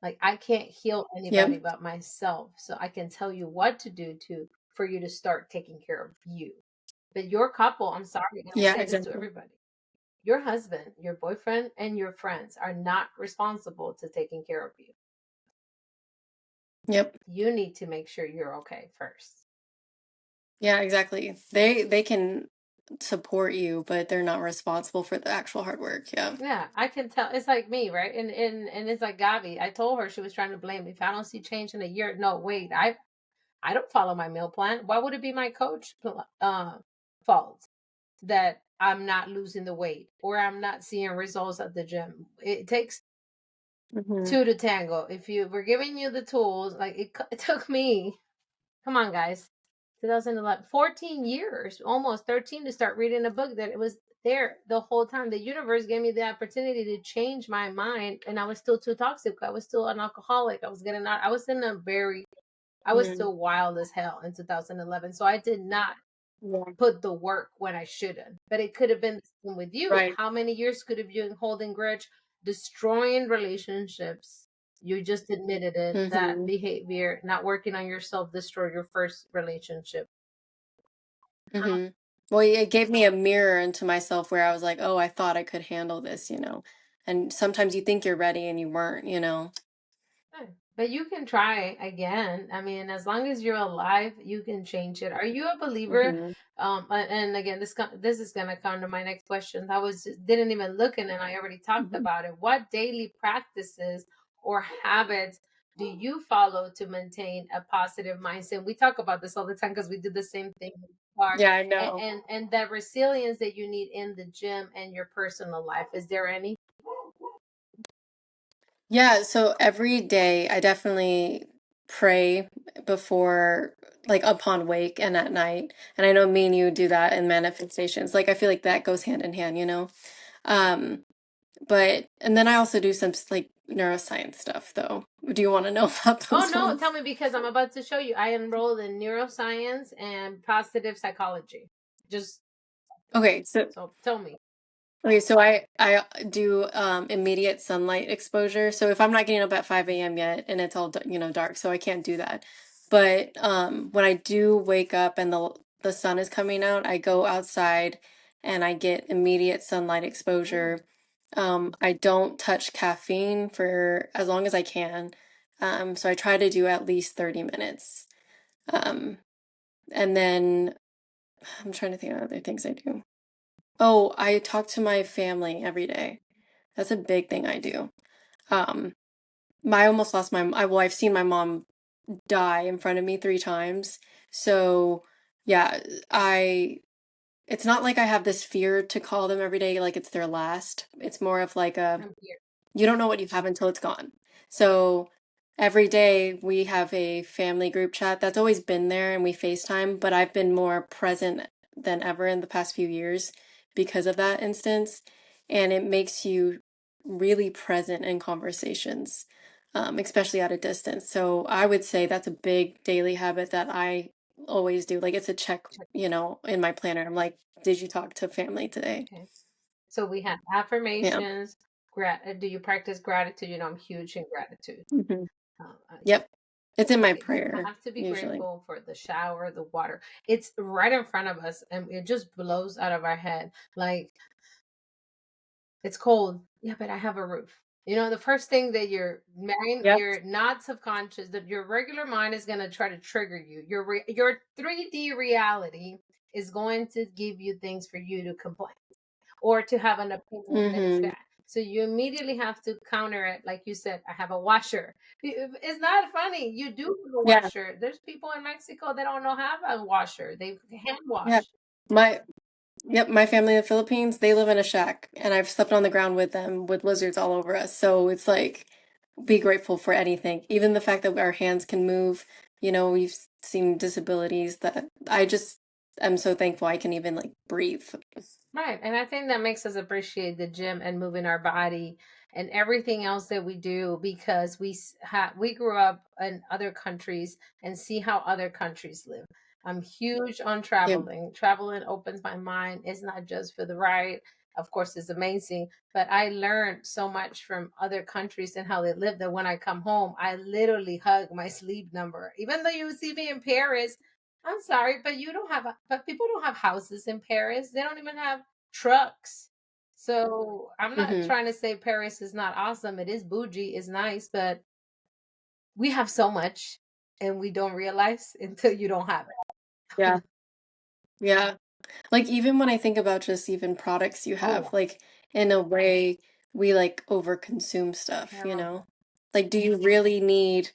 Like I can't heal yep, anybody but myself, so I can tell you what to do to for you to start taking care of you. But your couple, I'm sorry, and I yeah, say this to exactly. everybody, your husband, your boyfriend, and your friends are not responsible to taking care of you. Yep. You need to make sure you're okay first. Yeah, exactly. They can support you, but they're not responsible for the actual hard work. Yeah. Yeah, I can tell. It's like me, right? And it's like Gabi. I told her, she was trying to blame me. If I don't see change in a year, no, wait, I don't follow my meal plan. Why would it be my coach fault that I'm not losing the weight or I'm not seeing results at the gym? It takes hmm two to tango. If you were giving you the tools, like it took me, come on, guys, 2011, 14 years, almost 13, to start reading a book that it was there the whole time. The universe gave me the opportunity to change my mind, and I was still too toxic. I was still an alcoholic. I was getting out. I was hmm still wild as hell in 2011. So I did not Yeah. put the work when I shouldn't. But it could have been the same with you. Right. How many years could have you been holding grudge, destroying relationships? You just admitted it. That hmm behavior, not working on yourself, destroyed your first relationship. hmm Well, it gave me a mirror into myself where I was like, oh, I thought I could handle this, you know. And sometimes you think you're ready and you weren't, you know. Right. But you can try again. I mean, as long as you're alive, you can change it. Are you a believer? hmm And again, this is gonna come to my next question. Didn't even look in, and I already talked hmm about it. What daily practices or habits do you follow to maintain a positive mindset? We talk about this all the time because we do the same thing in the car. Yeah, I And, know. and that resilience that you need in the gym and your personal life. Is there any? Yeah, so every day I definitely pray before, like upon wake and at night. And I know me and you do that in manifestations. Like I feel like that goes hand in hand, you know? Um, but and then I also do some like neuroscience stuff though. Do you want to know about Oh those no, tell ones? me, because I'm about to show you. I enrolled in neuroscience and positive psychology. Just Okay, so so tell me. Okay, so I do immediate sunlight exposure. So if I'm not getting up at 5 a.m. yet and it's all you know dark, so I can't do that. But when I do wake up and the sun is coming out, I go outside and I get immediate sunlight Mm, exposure. I don't touch caffeine for as long as I can. So I try to do at least 30 minutes. Um, and then I'm trying to think of other things I do. Oh, I talk to my family every day. That's a big thing I do. Um, I almost lost well, I've seen my mom die in front of me 3 times. So, yeah, it's not like I have this fear to call them every day like it's their last. It's more of like a I'm here. you don't know what you have until it's gone. So every day we have a family group chat that's always been there and we FaceTime, but I've been more present than ever in the past few years because of that instance. And it makes you really present in conversations, especially at a distance. So I would say that's a big daily habit that I always do. Like it's a check, Check. in my planner. I'm like, did you talk to family today? Okay. So we have Yeah. affirmations. Do you practice gratitude? You know, I'm huge in gratitude. hmm Yeah. Yep. It's in my Okay. You prayer have to be usually. grateful for the shower, the water. It's right in front of us, and it just blows out of our head. Like, it's cold. Yeah, but I have a roof. You know, the first thing that Yep. you're not subconscious, that your regular mind is going to try to trigger you. Your 3D reality is going to give you things for you to complain or to have an opinion that it's hmm bad. So you immediately have to counter it, like you said. I have a washer. It's not funny. You do have a Yeah. washer. There's people in Mexico that don't know have a washer. They hand Yeah. wash. My Yep, my family in the Philippines, they live in a shack, and I've slept on the ground with them with lizards all over us. So it's like, be grateful for anything. Even the fact that our hands can move, we've seen disabilities that I just am so thankful I can even like breathe. Right. And I think that makes us appreciate the gym and moving our body and everything else that we do because we grew up in other countries and see how other countries live. I'm huge on Yeah. traveling. Traveling opens my mind. It's not just for the ride. Of course, it's amazing, but I learned so much from other countries and how they live that when I come home, I literally hug my sleep number. Even though you see me in Paris, I'm sorry, but but people don't have houses in Paris. They don't even have trucks. So I'm not Hmm. trying to say Paris is not awesome. It is bougie, it's nice, but we have so much and we don't realize until you don't have Yeah. it. Yeah. Like even when I think about just even products you have, Oh, like in a way we like overconsume stuff, you know? terrible. Like, do you really need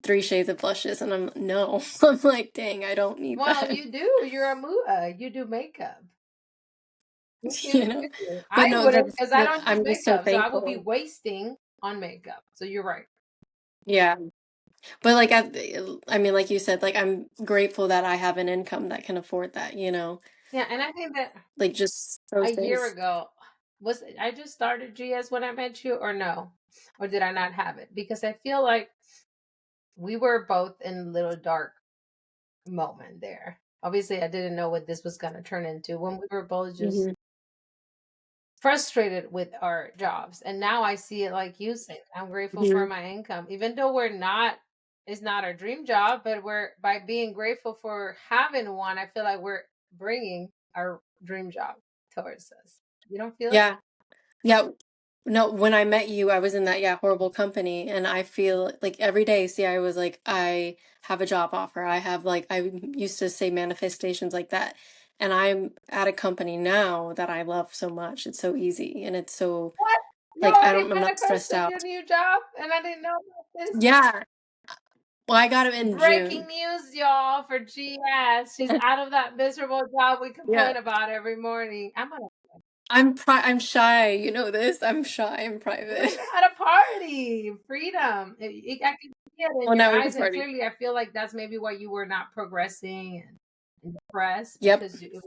3 shades of blushes? And I'm no. I'm like, dang, I don't need Well, that. you do. You're a you do makeup. Just give You it know? to you. But I no, wouldn't that's because I that don't use I'm just so makeup, so I will be thankful. wasting on makeup. So you're right. Yeah. But like I mean, like you said, like I'm grateful that I have an income that can afford that, you know? Yeah, and I think that Like just a those year things. ago, I just started GS when I met you or no? Or did I not have it? Because I feel like we were both in a little dark moment there. Obviously, I didn't know what this was going to turn into when we were both just Hmm. frustrated with our jobs. And now I see it like you said. I'm grateful for Hmm. my income, even though it's not our dream job, but we're by being grateful for having one, I feel like we're bringing our dream job towards us. You don't feel it? Yeah. Yeah. No, when I met you, I was in that, yeah, horrible company. And I feel like every day, see, I was like, I have a job offer. I have like, I used to say manifestations like that. And I'm at a company now that I love so much. It's so easy and it's so What? You like, already I'm not stressed manifested your out. new job, and I didn't know about this. Yeah. Well, I got it in Breaking June. news, y'all, for GS. She's out of that miserable job we Yeah. complain about every morning. I'm shy. You know this. I'm shy. I'm We private. know how to party. Freedom. I can see it in Well, your now we can eyes, and party. clearly, I feel like that's maybe why you were not progressing and depressed Yep. because you.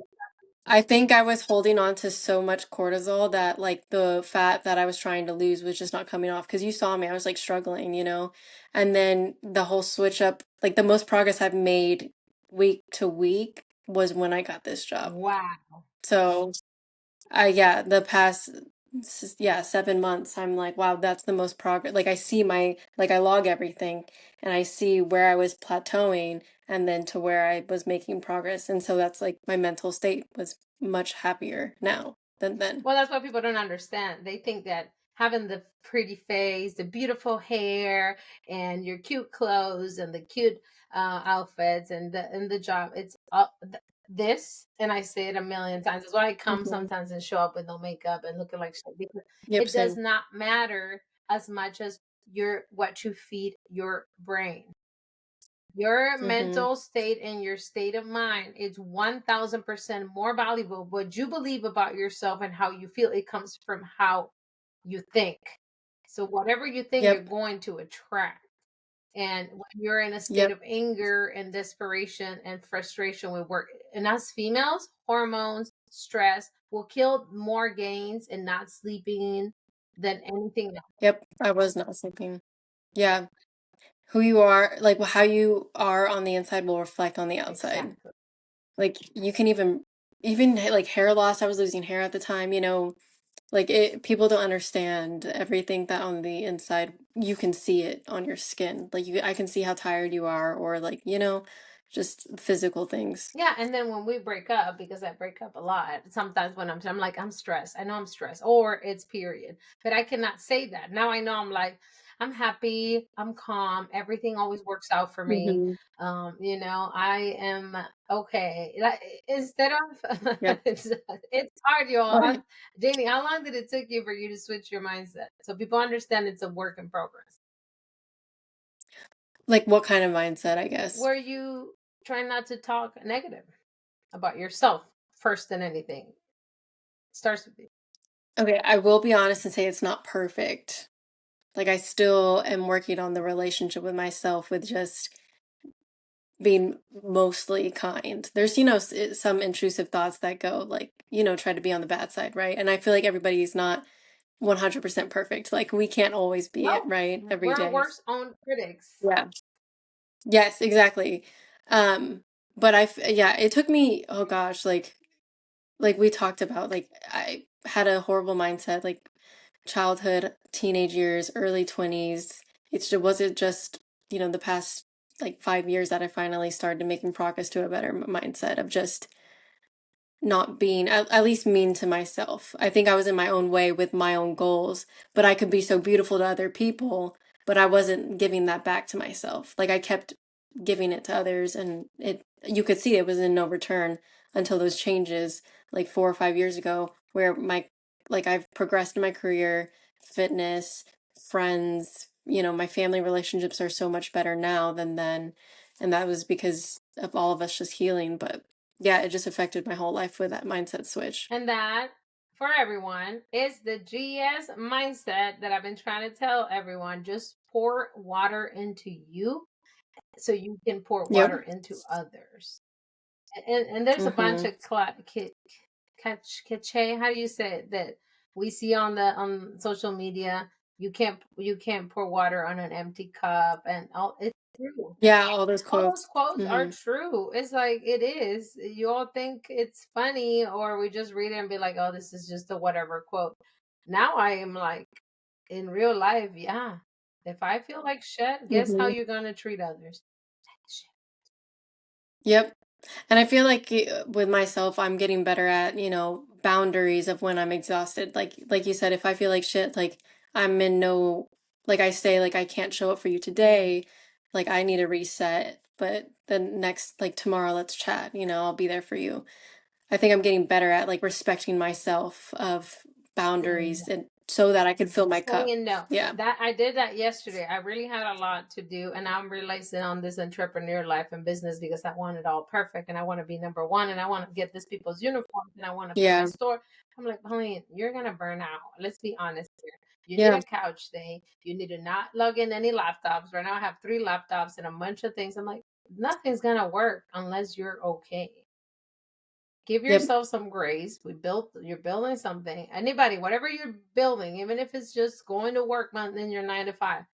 I think I was holding on to so much cortisol that like the fat that I was trying to lose was just not coming off because you saw me, I was like struggling, you know? And then the whole switch up, like the most progress I've made week to week was when I got this job. Wow. So, yeah, the past, yeah, 7 months, I'm like, wow, that's the most progress. Like I see like I log everything and I see where I was plateauing and then to where I was making progress. And so that's like my mental state was much happier now than then. Well, that's what people don't understand. They think that having the pretty face, the beautiful hair, and your cute clothes and the cute outfits and the job, it's this. And I say it a million times. That's why I come Hmm. sometimes and show up with no makeup and looking like shit because Yep, it does same. not matter as much as what you feed your brain. Your Hmm. mental state and your state of mind is 1000% more valuable. What you believe about yourself and how you feel, it comes from how you think. So, whatever you think, you're Yep, going to attract. And when you're in a state yep, of anger and desperation and frustration with work, and us females, hormones, stress will kill more gains in not sleeping than anything else. yep. I was not sleeping. Yeah. Who you are, like how you are on the inside will reflect on the outside. Exactly. Like you can even like hair loss, I was losing hair at the time, you know, like people don't understand everything that on the inside you can see it on your skin. Like I can see how tired you are or like, just physical things. Yeah, and then when we break up, because I break up a lot, sometimes when I'm like, I'm stressed. I know I'm stressed, or it's period. But I cannot say that. Now I know I'm like, I'm happy, I'm calm, everything always works out for me. Hmm. I am Okay, like instead of Yep. it's hard, y'all. Janie, how long did it take you for you to switch your mindset so people understand it's a work in progress? Like what kind of mindset, I guess. Where you try not to talk negative about yourself first than anything. Starts with you. Okay, I will be honest and say it's not perfect. Like I still am working on the relationship with myself with just being mostly kind. There's, some intrusive thoughts that go like, try to be on the bad side, right? And I feel like everybody's not 100% perfect. Like we can't always be it, No, right? Every we're our day. worst own critics. Yeah. Yes, exactly. Um, but yeah, it took me, oh gosh, like we talked about, like I had a horrible mindset, like childhood, teenage years, early 20s. It wasn't just, the past like 5 years that I finally started making progress to a better mindset of just not being at least mean to myself. I think I was in my own way with my own goals, but I could be so beautiful to other people, but I wasn't giving that back to myself. Like I kept giving it to others and it you could see it was in no return until those changes like 4 or 5 years ago where I've progressed in my career, fitness, friends, my family relationships are so much better now than then. And that was because of all of us just healing, but yeah, it just affected my whole life with that mindset switch. And that, for everyone, is the GS mindset that I've been trying to tell everyone. Just pour water into you so you can pour Yep. water into others. And there's a bunch Mm-hmm. of cliche, how do you say it, that we see on social media. You can't pour water on an empty cup, and all it's true. Yeah, all those All those quotes. quotes are Mm-hmm. true. It's like it is. You all think it's funny, or we just read it and be like, "Oh, this is just a whatever quote." Now I am like, in real life, yeah. If I feel like shit, guess how Mm-hmm. you're gonna treat others? Like shit. Yep. And I feel like with myself, I'm getting better at, boundaries of when I'm exhausted. Like you said, if I feel like shit, like I'm in no, like I say, like I can't show up for you today, like I need a reset. But then next, like tomorrow, let's chat, I'll be there for you. I think I'm getting better at like respecting myself of Saying boundaries and so that I can fill my cup. saying no. Yeah. That I did that yesterday. I really had a lot to do, and I'm realizing on this entrepreneur life and business because I want it all perfect, and I want to be number one, and I want to get these people's uniforms, and I want to put my Yeah. store. I'm like, Pauline, you're gonna burn out. Let's be honest here. You need Yeah. a couch day. You need to not log in any laptops. Right now, I have 3 laptops and a bunch of things. I'm like, nothing's gonna work unless you're okay. Give Yep. yourself some grace. You're building something. Anybody, whatever you're building, even if it's just going to work in your 9 to 5,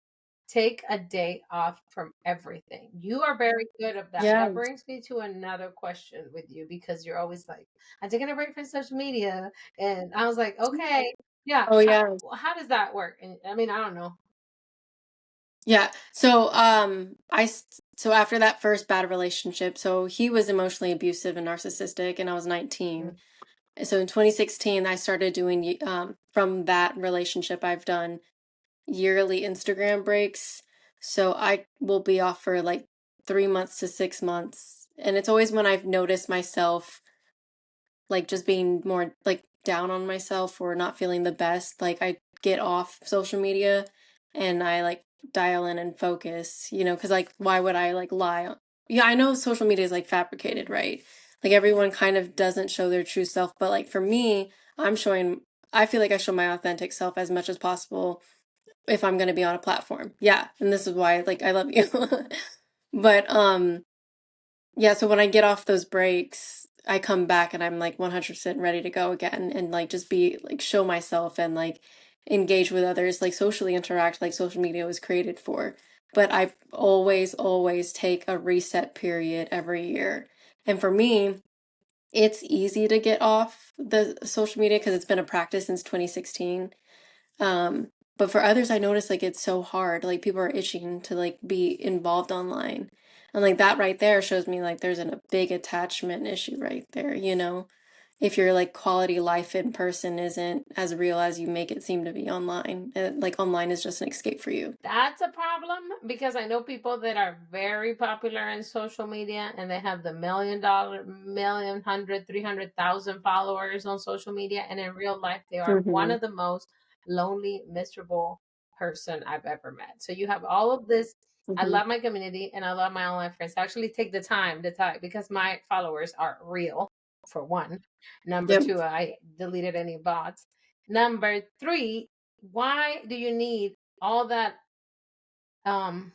take a day off from everything. You are very good at that. Yeah. That brings me to another question with you because you're always like, I'm taking a break from social media. And I was like, okay, yeah. Oh, yeah. How does that work? And I mean, I don't know. Yeah. So, so after that first bad relationship, so he was emotionally abusive and narcissistic, and I was 19. Mm. And so in 2016, I started doing, from that relationship, I've done yearly Instagram breaks. So I will be off for like 3 months to 6 months. And it's always when I've noticed myself like just being more like down on myself or not feeling the best, like I get off social media and I like dial in and focus, because like why would I like lie? Yeah, I know social media is like fabricated, right? Like everyone kind of doesn't show their true self, but like for me, I feel like I show my authentic self as much as possible if I'm going to be on a platform. Yeah, and this is why like I love you. But yeah, so when I get off those breaks, I come back and I'm like 100% ready to go again and like just be like show myself and like engage with others, like socially interact like social media was created for. But I always take a reset period every year. And for me, it's easy to get off the social media because it's been a practice since 2016. But for others, I notice like it's so hard. Like people are itching to like be involved online. And like that right there shows me like there's a big attachment issue right there, you know? if your like quality life in person isn't as real as you make it seem to be online. Like online is just an escape for you. That's a problem because I know people that are very popular in social media and they have the $1 million, million, 300,000 followers on social media. And in real life, they are one Hmm. of the most lonely, miserable person I've ever met. So you have all of this. I Hmm. love my community and I love my online friends. I actually take the time to talk because my followers are real, for one. Number Yep. two, I deleted any bots. Number three, why do you need all that um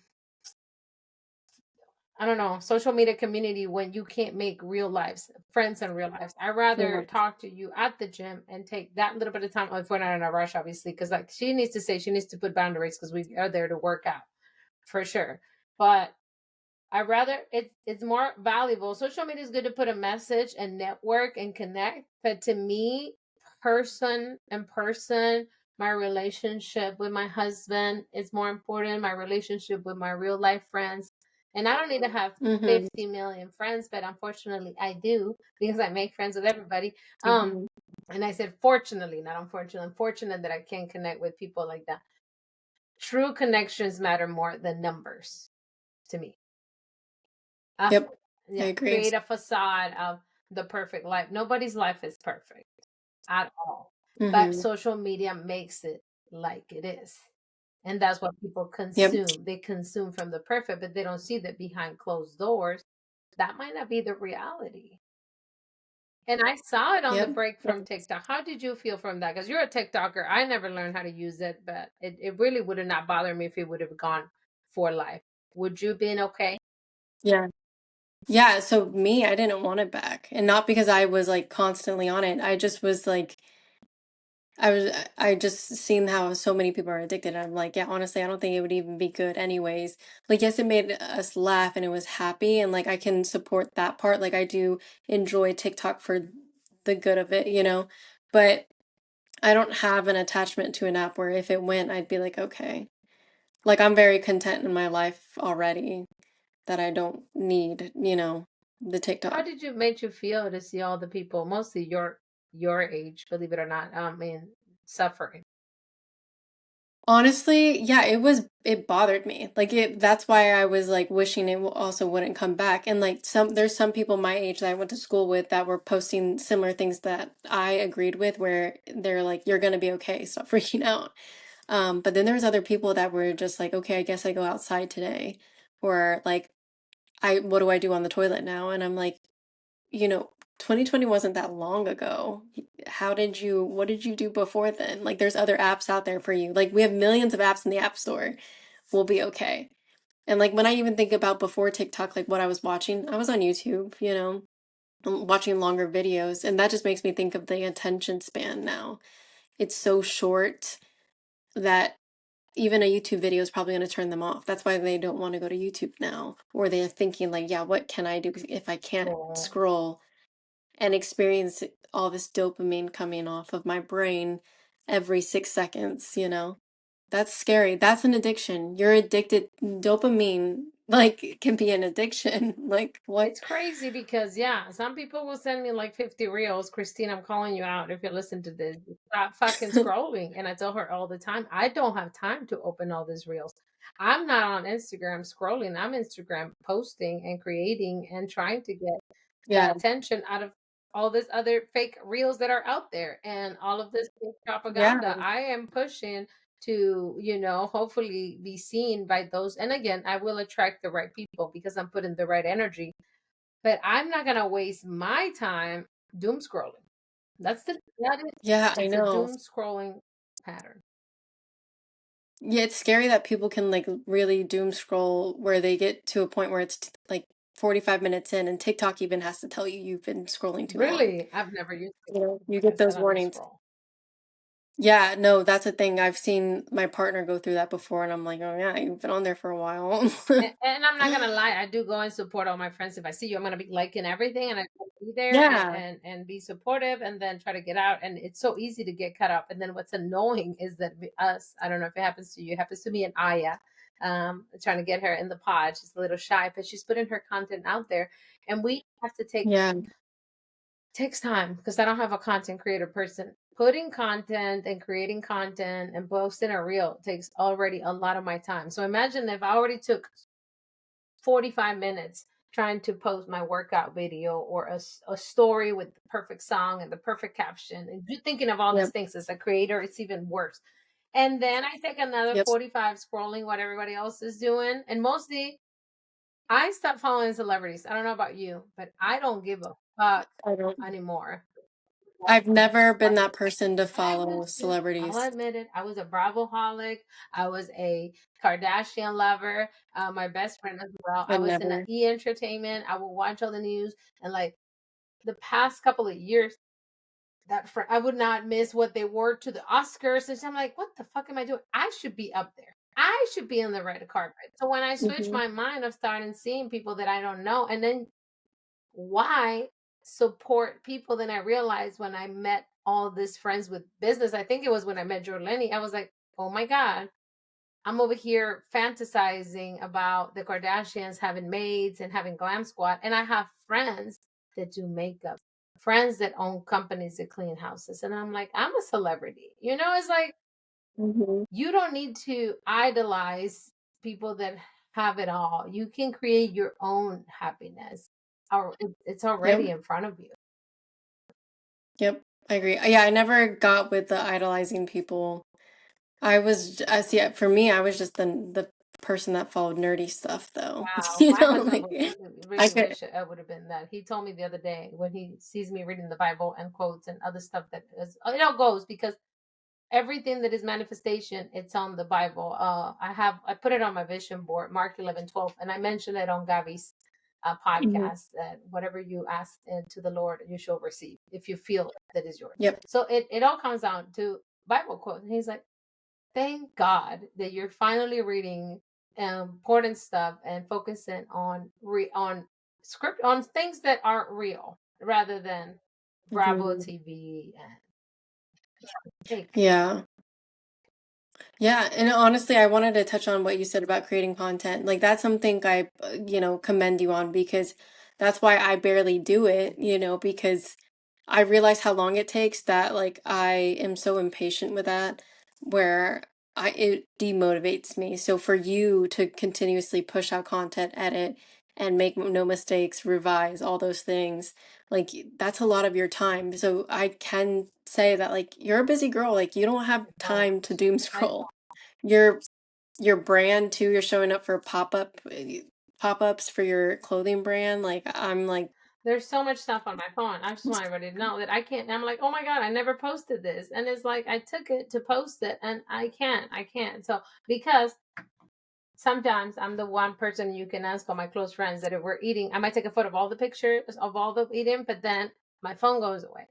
I don't know, social media community when you can't make real lives, friends in real lives? I'd Yeah. rather talk to you at the gym and take that little bit of time if we're not in a rush, obviously, because like she needs to say she needs to put boundaries because we are there to work out for sure. But I rather it's more valuable. Social media is good to put a message and network and connect, but to me, person and person, my relationship with my husband is more important. My relationship with my real life friends, and I don't need to have Hmm. 50 million friends, but unfortunately, I do because I make friends with everybody. Hmm. And I said, fortunately, not unfortunately, I'm fortunate that I can connect with people like that. True connections matter more than numbers to me. Uh, Yep. I yeah, agree. create a facade of the perfect life. Nobody's life is perfect at all. But Hmm. social media makes it like it is. And that's what people Yep. consume. They consume from the perfect, but they don't see that behind closed doors, that might not be the reality. And I saw it on the Yep. break from TikTok. How did you feel from that? Because you're a TikToker. I never learned how to use it, but it really would have not bothered me if it would have gone for life. Would you been okay? Yeah. Yeah, so me, I didn't want it back. And not because I was like constantly on it. I just was like I just seen how so many people are addicted. And I'm like, yeah, honestly, I don't think it would even be good anyways. Like, yes, it made us laugh and it was happy and like I can support that part. Like I do enjoy TikTok for the good of it, you know. But I don't have an attachment to an app where if it went, I'd be like, okay. Like I'm very content in my life already that I don't need, you know, the How TikTok. did you made you feel to see all the people, mostly your age, believe it or not, in suffering? Honestly, yeah, it bothered me. Like that's why I was like wishing it also wouldn't come back. And like there's some people my age that I went to school with that were posting similar things that I agreed with where they're like, you're gonna be okay, stop freaking out. But then there's other people that were just like, okay, I guess I go outside today. Or like I what do I do on the toilet now? And I'm like, you know, 2020 wasn't that long ago. What did you do before then? Like, there's other apps out there for you. Like, we have millions of apps in the App Store. We'll be okay. And like, when I even think about before TikTok, like what I was watching, I was on YouTube, you know, watching longer videos. And that just makes me think of the attention span now. It's so short that even a YouTube video is probably going to turn them off. That's why they don't want to go to YouTube now. Or they're thinking, like, yeah, what can I do if I can't Oh, scroll and experience all this dopamine coming off of my brain every 6 seconds, you know? That's scary. That's an addiction. You're addicted. Dopamine, like, can be an addiction. Like, what? it's crazy because yeah, some people will send me like 50 reels. Christine, I'm calling you out if you listen to this. Stop fucking scrolling. And I tell her all the time, I don't have time to open all these reels. I'm not on Instagram scrolling. I'm Instagram posting and creating and trying to get the Yeah. attention out of all this other fake reels that are out there and all of this fake Yeah. propaganda. I am pushing to, hopefully be seen by those. And again, I will attract the right people because I'm putting the right energy, but I'm not gonna waste my time doom scrolling. That is Yeah, I it's a know. doom scrolling pattern. Yeah, it's scary that people can like really doom scroll where they get to a point where it's like 45 minutes in and TikTok even has to tell you you've been scrolling too long. Really, I've never used it. You know, you Like I get said, those I don't warnings. scroll. Yeah, no, that's a thing. I've seen my partner go through that before, and I'm like, oh yeah, you've been on there for a while. And I'm not gonna lie, I do go and support all my friends. If I see you, I'm gonna be liking everything, and I will be there and, Yeah, and and be supportive, and then try to get out. And it's so easy to get cut up. And then what's annoying is that I don't know if it happens to you. It happens to me and Aya. Trying to get her in the pod. She's a little shy, but she's putting her content out there, and we have to take yeah, Takes time because I don't have a content creator person. Putting content and creating content and posting a reel takes already a lot of my time. So imagine if I already took 45 minutes trying to post my workout video or a story with the perfect song and the perfect caption. And you're thinking of all these Yep. things as a creator, it's even worse. And then I take another Yep. 45 scrolling what everybody else is doing. And mostly I stopped following celebrities. I don't know about you, but I don't give a fuck I don't. anymore. I've never been that person to I follow used to. I'll celebrities. admit it. I was a Bravo holic. I was a Kardashian lover. My best friend as well. I I've was in a never. E Entertainment. I would watch all the news, and like the past couple of years, that I would not miss what they wore to the Oscars. And I'm like, what the fuck am I doing? I should be up there. I should be on the red carpet. So when I switched Hmm. my mind of starting seeing people that I don't know, and then why support people, then I realized when I met all these friends with business, I think it was when I met Jorleni, I was like, oh my God, I'm over here fantasizing about the Kardashians having maids and having glam squad. And I have friends that do makeup, friends that own companies that clean houses. And I'm like, I'm a celebrity. You know, it's like Hmm. you don't need to idolize people that have it all. You can create your own happiness. Or it's already Yep. in front of you. Yep. I agree. Yeah, I never got with the idolizing people. I was, see, for me, I was just the person that followed nerdy stuff, though. Wow, You my know, husband like would I really could. wish I would have been that. He told me the other day when he sees me reading the Bible and quotes and other stuff that is, it all goes because everything that is manifestation, it's on the Bible. I put it on my vision board, Mark 11:12, and I mentioned it on Gavi's Mhm. podcast that whatever you ask to the Lord, you shall receive if you feel that is yours. Yep. So it all comes down to Bible quote. And he's like, thank God that you're finally reading important stuff and focusing on script on things that aren't real rather than Bravo Hmm. TV and fake. Yeah. Yeah, and honestly, I wanted to touch on what you said about creating content. Like that's something I, commend you on because that's why I barely do it, because I realize how long it takes that like I am so impatient with that where it demotivates me. So for you to continuously push out content, edit and make no mistakes, revise all those things, like that's a lot of your time. So I can say that like you're a busy girl, like you don't have No, time to doom I scroll. Your your brand too, you're showing up for pop-ups for your clothing brand. Like I'm like, there's so much stuff on my phone. I just want everybody to know that I can't. I'm like, oh my God, I never posted this. And it's like, I took it to post it and I can't. So, because sometimes I'm the one person you can ask all my close friends that if we're eating, I might take a photo of all the pictures of all the eating, but then my phone goes away.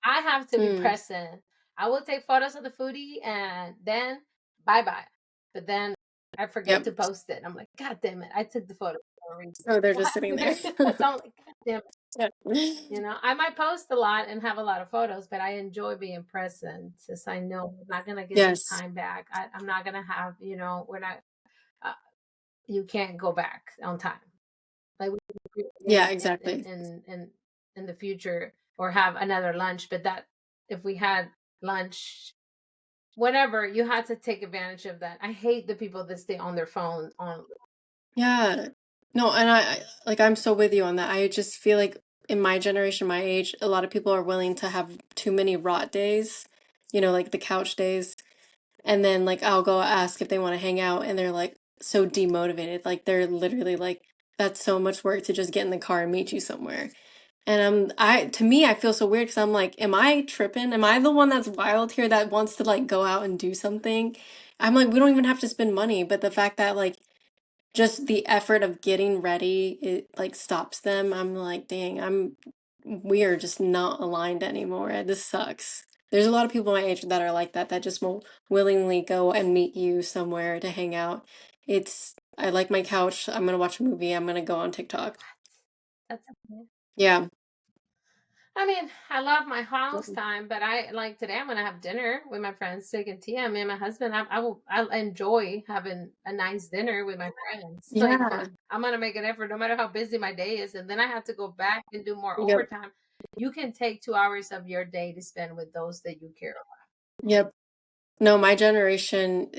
I have to be mm, present. I will take photos of the foodie and then bye bye. But then I forget yep. to post it. I'm like, God damn it, I took the photo for a reason. So they're Why? just sitting there. So I'm like, God damn it. Yeah. You know, I might post a lot and have a lot of photos, but I enjoy being present since I know I'm not going to get this Yes. time back. I'm not going to have, we're not, uh, you can't go back on time. Like we can Yeah, in, exactly. in the future or have another lunch, but that if we had lunch, whatever, you had to take advantage of that. I hate the people that stay on their phone on. Yeah. No, and like I'm so with you on that. I just feel like in my generation, my age, a lot of people are willing to have too many rot days, like the couch days. And then like I'll go ask if they want to hang out and they're like so demotivated. Like they're literally like, that's so much work to just get in the car and meet you somewhere. And to me, I feel so weird because I'm like, am I tripping? Am I the one that's wild here that wants to like go out and do something? I'm like, we don't even have to spend money, but the fact that like just the effort of getting ready, it like stops them. I'm like, dang, we are just not aligned anymore. This sucks. There's a lot of people my age that are like that, that just won't willingly go and meet you somewhere to hang out. I like my couch. I'm gonna watch a movie. I'm gonna go on TikTok. That's okay. Yeah. I mean, I love my house time, but I like today. I'm gonna have dinner with my friends, taking tea. Me and my husband. I enjoy having a nice dinner with my friends. Like Yeah. I'm gonna make an effort, no matter how busy my day is, and then I have to go back and do more Yep. overtime. you can take 2 hours of your day to spend with those that you care about. Yep. No, my generation,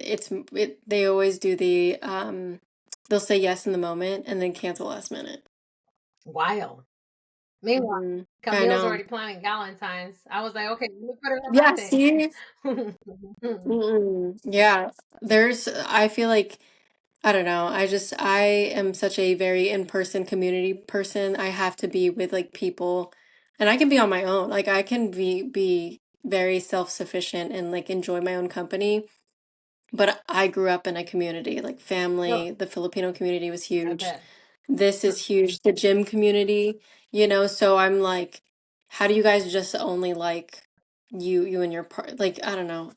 they always do they'll say yes in the moment and then cancel last minute. Wild. Meanwhile, I Camille's know. already planning Valentine's. I was like, okay, let me put Yeah, her see? on my thing. Yeah. I feel like, I don't know. I am such a very in-person community person. I have to be with like people, and I can be on my own. Like I can be very self-sufficient and like enjoy my own company. But I grew up in a community, like No, family. The Filipino community was I huge. bet. This is huge. The gym community, so I'm like, how do you guys just only like you and your part? Like, I don't know.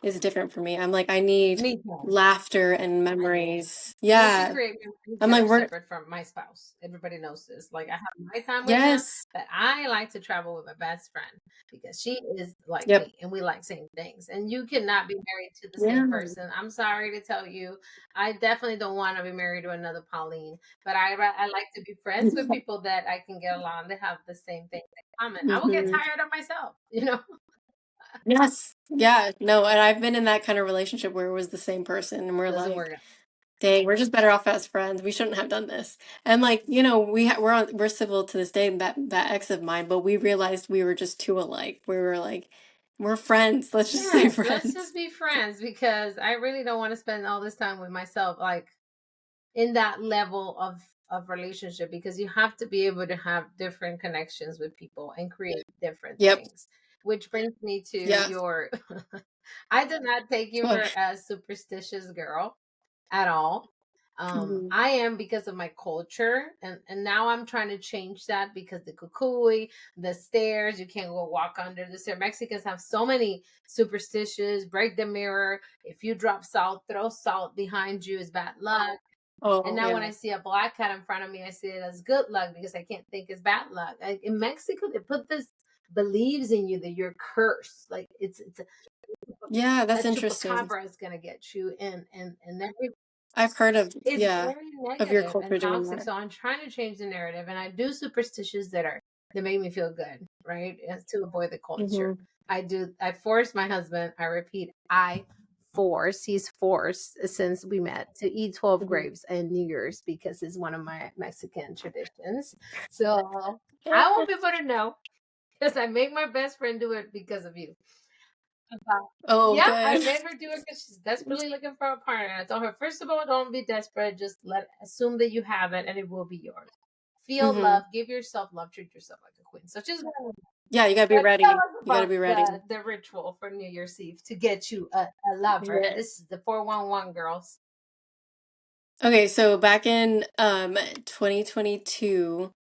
It's different for me. I'm like, I need Me too. laughter and memories. I need to Yeah. create memories I'm that like, are we're, separate from my spouse. Everybody knows this. Like I have my time with him, yes. but I like to travel with my best friend because she is like Yep. me and we like same things. And you cannot be married to the same Yeah. person. I'm sorry to tell you. I definitely don't want to be married to another Pauline, but I like to be friends with people that I can get along that have the same things in common. I will get hmm tired of myself. Yes. Yeah. No, and I've been in that kind of relationship where it was the same person and we're Doesn't like, work out. dang, we're just better off as friends. We shouldn't have done this. And like, we're civil to this day, that ex of mine, but we realized we were just too alike. We were like, we're friends. Let's just stay Yes, let's just friends. be friends because I really don't want to spend all this time with myself. Like in that level of relationship because you have to be able to have different connections with people and create different Yep. things, which brings me to Yeah. your I did not take you for What? a superstitious girl at all. Mhm. I am because of my culture, and now I'm trying to change that because the kukui, the stairs, you can't go walk under the stairs. Mexicans have so many superstitions. Break the mirror. If you drop salt, throw salt behind you is bad luck. And Oh, now when yeah. I see a black cat in front of me, I see it as good luck because I can't think it's bad luck. In Mexico, they put this believes in you that you're cursed. Like it's Yeah, a that's interesting. chupacabra is gonna get you, and every I've heard of, it's yeah, very of your negative and culture doing toxic. that. So I'm trying to change the narrative, and I do superstitions that make me feel good, right? And to avoid the culture. hmm I force my husband, I repeat, he's forced since we met to eat 12 hmm grapes and New Year's because it's one of my Mexican traditions. So I want Yeah. people to know because I make my best friend do it because of you. Oh, Yeah, I good. made her do it because she's desperately looking for a partner. I told her, first of all, don't be desperate. Just assume that you have it, and it will be yours. Feel hmm love, give yourself love, treat yourself like a queen. So just Yeah, you gotta be tell ready. us You gotta about be ready. the ritual for New Year's Eve to get you a lover. And this Yes. is the 411 girls. Okay, so back in 2022,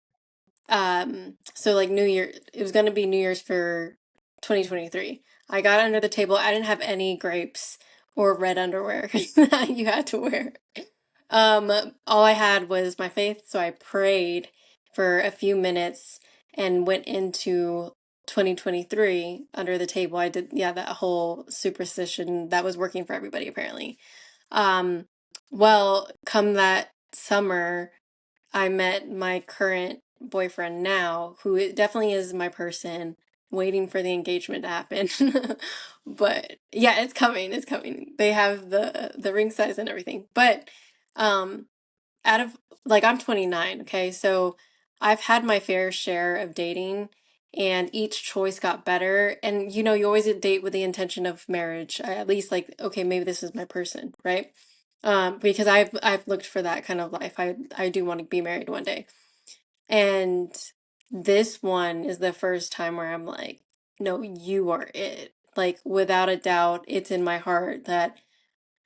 so like New Year, it was gonna be New Year's for 2023. I got under the table. I didn't have any grapes or red underwear that you had to wear. Um, all I had was my faith, so I prayed for a few minutes and went into 2023 under the table. I did, yeah, that whole superstition that was working for everybody apparently. Um, well, come that summer, I met my current boyfriend now, who definitely is my person, waiting for the engagement to happen. But yeah, it's coming, it's coming. They have the ring size and everything. But um out of like I'm 29, okay? So I've had my fair share of dating and each choice got better. And you always date with the intention of marriage. At least like, okay, maybe this is my person, right? Because I've looked for that kind of life. I do want to be married one day. And this one is the first time where I'm like, no, you are it. Like without a doubt, it's in my heart that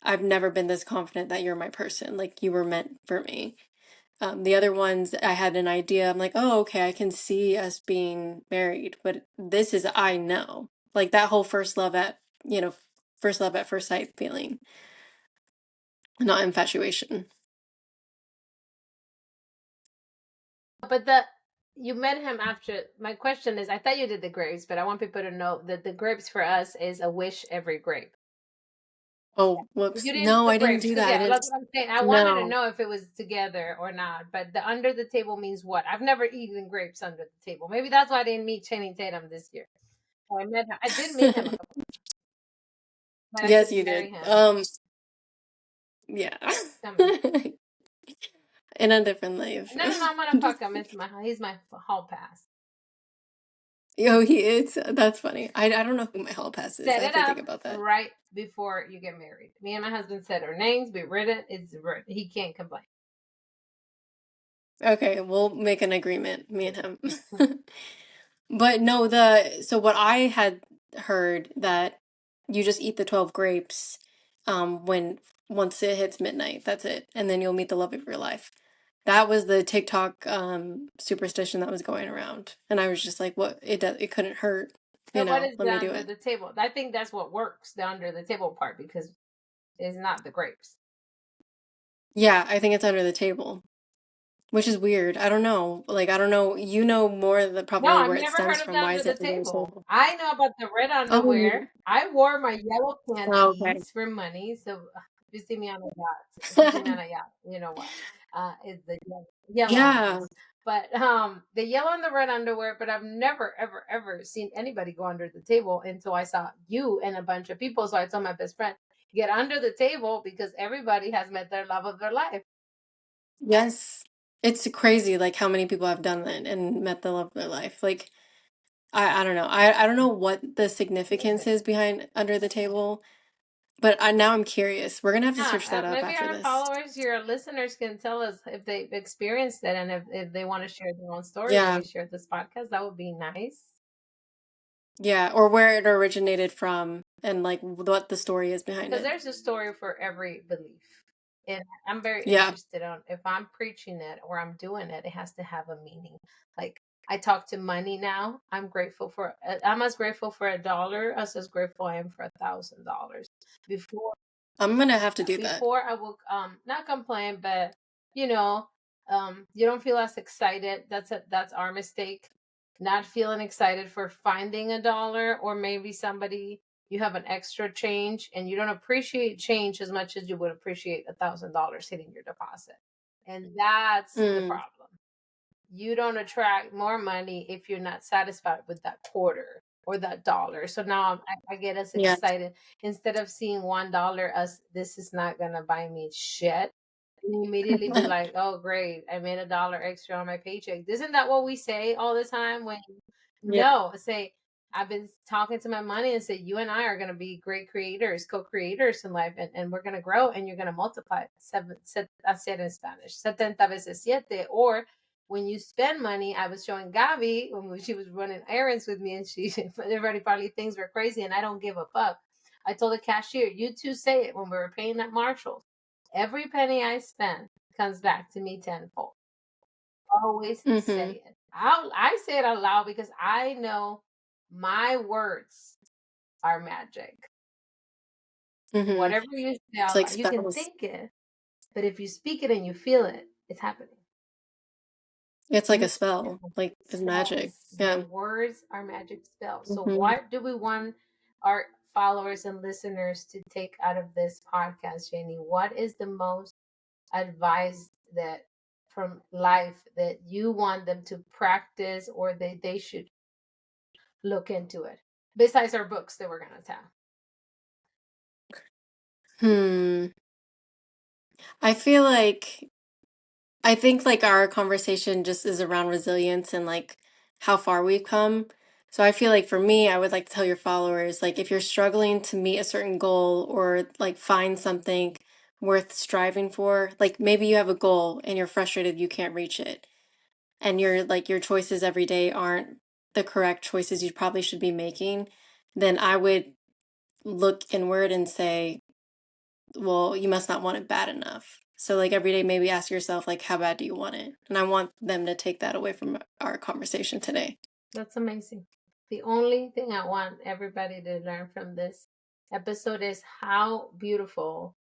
I've never been this confident that you're my person. Like you were meant for me. The other ones, I had an idea. I'm like, oh, okay, I can see us being married, but this is I know. Like that whole first love at first sight feeling, not infatuation. But the you met him after. My question is, I thought you did the grapes, but I want people to know that the grapes for us is a wish every grape. Oh, You whoops. didn't do No, the I didn't grapes do because that. I yeah, didn't. that's what I'm saying. I wanted to No. know if it was together or not. But the under the table means what? I've never eaten grapes under the table. Maybe that's why I didn't meet Channing Tatum this year. Oh, I met him. I did meet him a couple, but I Yes, couldn't you marry did. him. Yeah. Tell me. In a different life. No, no, no. I'm gonna fuck him. He's my hall pass. Yo, he is. That's funny. I don't know who my hall pass is. I Set have it to think up about that. right before you get married. Me and my husband said our names be written. It's written. He can't complain. Okay, we'll make an agreement, me and him. But no, the so what I had heard that you just eat the 12 grapes when once it hits midnight. That's it. And then you'll meet the love of your life. That was the TikTok superstition that was going around. And I was just like, what it couldn't hurt, And what is let the me do under it. the table? I think that's what works. The under the table part because it's not the grapes. Yeah, I think it's under the table, which is weird. I don't know. Like I don't know, you know more the No, probably I've where it never heard stems of the from. Why under is the it under the table. table? I know about the red Oh, underwear. I wore my yellow okay. panties for money. So if you see me on a yacht, if you see me on a yacht, you know what? It's the yellow Yeah. ones. But the yellow and the red underwear, but I've never, ever, ever seen anybody go under the table until I saw you and a bunch of people. So I told my best friend, get under the table because everybody has met their love of their life. Yes. It's crazy like how many people have done that and met the love of their life. Like I don't know. I don't know what the significance Amazing. is behind under the table, but now I'm curious. We're gonna have to Yeah, search that up maybe after our this. followers, your listeners can tell us if they've experienced it and if they want to share their own stories when Yeah. we share this podcast. That would be nice. Yeah, or where it originated from and like what the story is behind Because it. there's a story for every belief. And I'm very Yeah. interested on if I'm preaching it or I'm doing it, it has to have a meaning. Like I talk to money now. I'm as grateful for $1 as grateful I am for $1,000. Before I'm gonna have to do that. before I will not complain, but you know, you don't feel as excited. That's our mistake. Not feeling excited for finding $1 or maybe somebody you have an extra change and you don't appreciate change as much as you would appreciate $1,000 hitting your deposit. And that's the Mm, problem. You don't attract more money if you're not satisfied with that quarter or that dollar. So now I get us yeah. excited instead of seeing $1 as this is not gonna buy me shit. You immediately be like, "Oh, great! I made $1 extra on my paycheck." Isn't that what we say all the time? When Yeah. no, say I've been talking to my money and say, "You and I are going to be great creators, co-creators in life, and we're going to grow, and you're going to multiply I said in Spanish, 70 veces siete." Or when you spend money, I was showing Gabi when she was running errands with me, and she everybody probably thinks we're crazy, and I don't give a fuck. I told the cashier, "You two say it when we were paying at Marshalls. Every penny I spend comes back to me tenfold." Always Mm-hmm. say it. I say it out loud because I know my words are magic. Mm-hmm. Whatever you say It's out like loud, you can spells. think it, but if you speak it and you feel it, it's happening. It's like a You spell. Like it's magic. spells. The Yeah. words are magic spells. So Mm-hmm. what do we want our followers and listeners to take out of this podcast, Janie? What is the most advice that from life that you want them to practice or they should look into it besides our books that we're going to tell? Hmm. I feel like I think like our conversation just is around resilience and like how far we've come. So I feel like for me, I would like to tell your followers, like if you're struggling to meet a certain goal or like find something worth striving for, like maybe you have a goal and you're frustrated you can't reach it. And your choices every day aren't the correct choices you probably should be making, then I would look inward and say, well, you must not want it bad enough. So like every day maybe ask yourself like how bad do you want it? And I want them to take that away from our conversation today. That's amazing. The only thing I want everybody to learn from this episode is how beautiful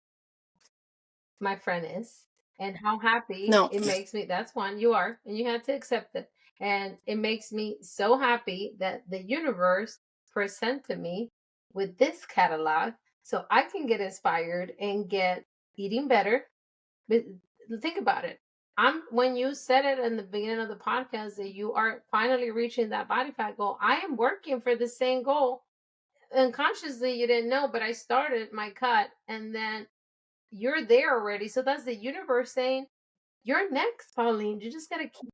my friend is and how happy No. it makes me. That's one, you are, and you have to accept it. And it makes me so happy that the universe presented me with this catalog So I can get inspired and get eating better. But think about it. When you said it in the beginning of the podcast that you are finally reaching that body fat goal, I am working for the same goal. Unconsciously, you didn't know, but I started my cut, and then you're there already. So that's the universe saying, "You're next, Pauline. You just gotta keep."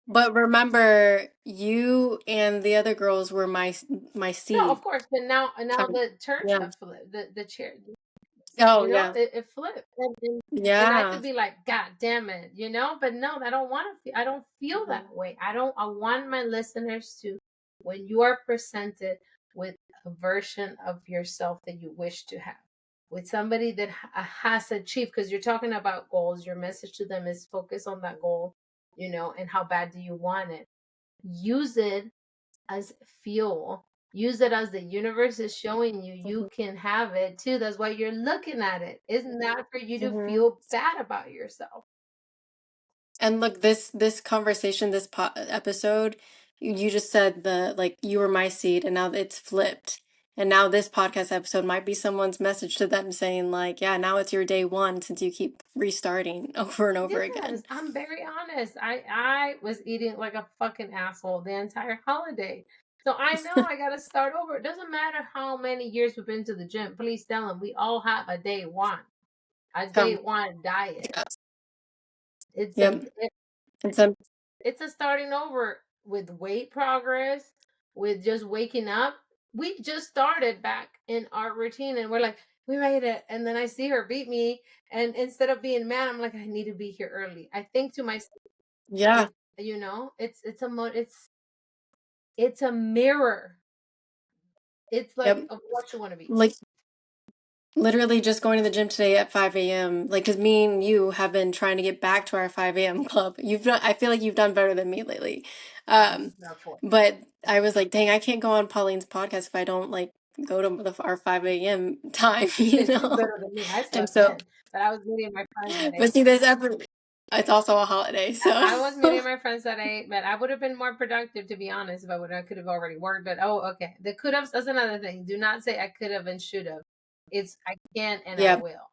But remember, you and the other girls were my No, of seed. course, but now Um, the church yeah. have flipped the chair. Oh yeah. It flipped, and I Yeah. could be like, God damn it, but no, I don't want to. I don't feel Mhm. that way. I don't. I want my listeners to, when you are presented with a version of yourself that you wish to have, with somebody that has achieved, because you're talking about goals. Your message to them is focus on that goal, and how bad do you want it? Use it as fuel. Use it as the universe is showing you you Mhm. can have it too. That's why you're looking at it. Isn't that for you to Mhm. feel bad about yourself? And look, this conversation, episode, you just said the like you were my seed, and now it's flipped. And now this podcast episode might be someone's message to them saying like, yeah, now it's your day one since you keep restarting over and over Yes, again. I'm very honest. I was eating like a fucking asshole the entire holiday. So I know I got to start over. It doesn't matter how many years we've been to the gym. Please tell them we all have a day Come. one diet. Yeah. It's a Yep. And some it's a starting over with weight progress, with just waking up. We just started back in our routine and we're like, we made it. And then I see her beat me. And instead of being mad, I'm like, I need to be here early. I think to myself, yeah. it, it's a mirror. It's like Yep. of what you want to be. Like literally just going to the gym today at 5 a.m. Like, because me and you have been trying to get back to our 5 a.m. club. I feel like you've done better than me lately. I'm Um, not for but I was like, dang, I can't go on Pauline's podcast if I don't like go to our 5 a.m. time, you it. She's know? better than me. I And slept so, in, but I was meeting my friends at but 8. see, this episode, it's also a holiday. So, I was meeting my friends at 8, but I would have been more productive, to be honest, if I could have already worked. But oh, okay. The could have, that's another thing. Do not say I could have and should have. It's I can and I yeah. will.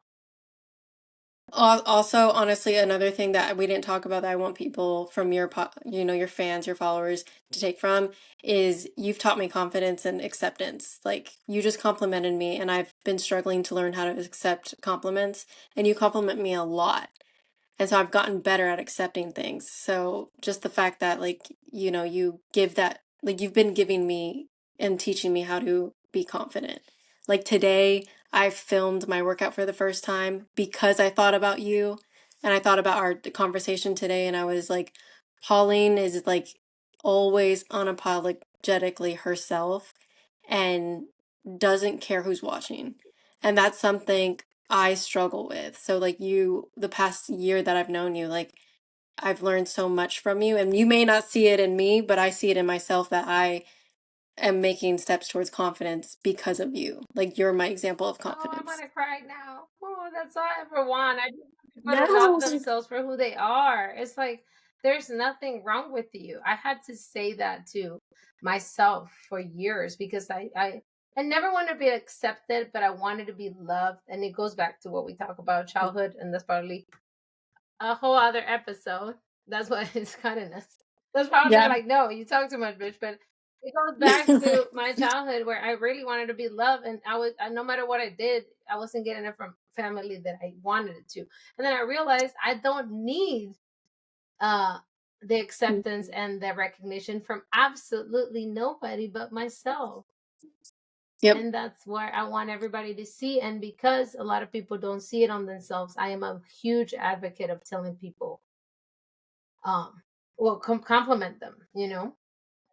Also, honestly, another thing that we didn't talk about that I want people from your fans, your followers to take from is you've taught me confidence and acceptance. Like you just complimented me, and I've been struggling to learn how to accept compliments, and you compliment me a lot. And so I've gotten better at accepting things. So just the fact that like, you give that like you've been giving me and teaching me how to be confident. Like today, I filmed my workout for the first time because I thought about you and I thought about our conversation today and I was like, Pauline is like always unapologetically herself and doesn't care who's watching. And that's something I struggle with. So like the past year that I've known you, like I've learned so much from you and you may not see it in me, but I see it in myself that I am making steps towards confidence because of you. Like you're my example of Oh, I'm confidence. gonna cry now. Oh, that's all I ever want. I just want people to love Yes. themselves for who they are. It's like there's nothing wrong with you. I had to say that to myself for years because I never wanted to be accepted, but I wanted to be loved. And it goes back to what we talk about childhood, and that's probably a whole other episode. That's why it's kind of nice. That's probably Yeah. like, no, you talk too much, bitch. But it goes back to my childhood where I really wanted to be loved, and no matter what I did, I wasn't getting it from family that I wanted it to. And then I realized I don't need uh the acceptance and the recognition from absolutely nobody but myself. Yep. And that's where I want everybody to see. And because a lot of people don't see it on themselves, I am a huge advocate of telling people um compliment them.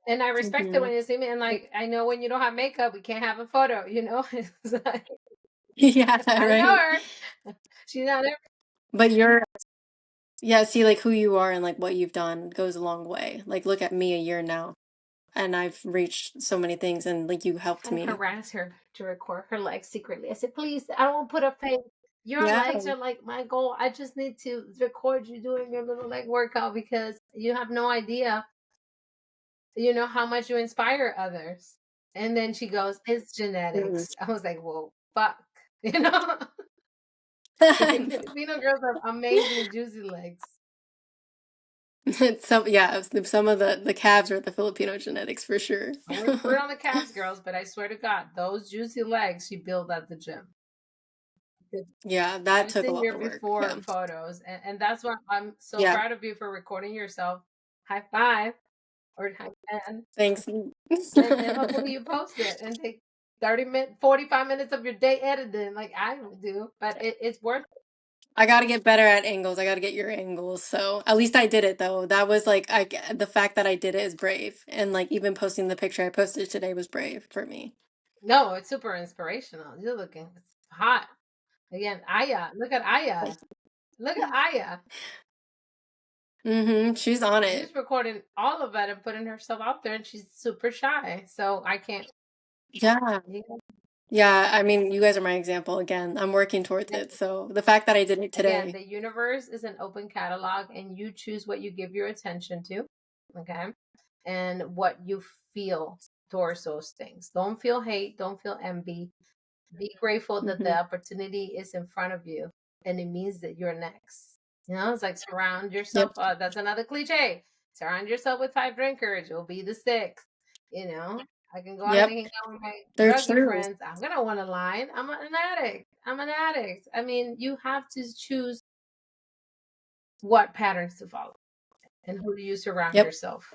And I respect it Hmm. when you see me, and like I know when you don't have makeup we can't have a photo. It's like, Yeah, I know right. her. She's not there. But yeah, see like who you are and like what you've done goes a long way. Like look at me a year now and I've reached so many things and like you helped And me. harass her to record her legs secretly. I said, please, I don't put a face. Your Yeah. legs are like my goal. I just need to record you doing your little leg workout because you have no idea, how much you inspire others. And then she goes, it's Mm. genetics. I was like, well, fuck. You know, I know. Filipino girls have amazing juicy legs. Some of the calves are the Filipino genetics for sure. I wouldn't put it on the calves, girls, but I swear to God, those juicy legs she built at the gym. Yeah, that I've took a seen lot your of work. before Yeah. photos, and that's why I'm so Yeah. proud of you for recording yourself. High five or high 10. Thanks. And hopefully you post it and take 30 minutes, 45 minutes of your day editing like I do. But it's worth it. I gotta get better at angles. I gotta get your angles. So at least I did it though. That was like the fact that I did it is brave. And like even posting the picture I posted today was brave for me. No, it's super inspirational. You're looking it's hot. Again, Aya. Look at Aya. Look at Aya. She's on it. She's recording all of it and putting herself out there, and she's super shy. So I can't. Yeah. Yeah. Yeah, I mean, you guys are my example again. I'm working towards it. So the fact that I did it Again, today. the universe is an open catalog, and you choose what you give your attention to. Okay. And what you feel towards those things. Don't feel hate, don't feel envy. Be grateful that the hmm opportunity is in front of you and it means that you're next. You know, it's like surround yourself. Yep. That's another cliche. Surround yourself with five drinkers, you'll be the sixth. You know, I can go out and Yep. hang out with my They're druggy true. friends. I'm going to want a line. I'm an addict. I'm an addict. I mean, you have to choose what patterns to follow and who do you surround Yep. yourself.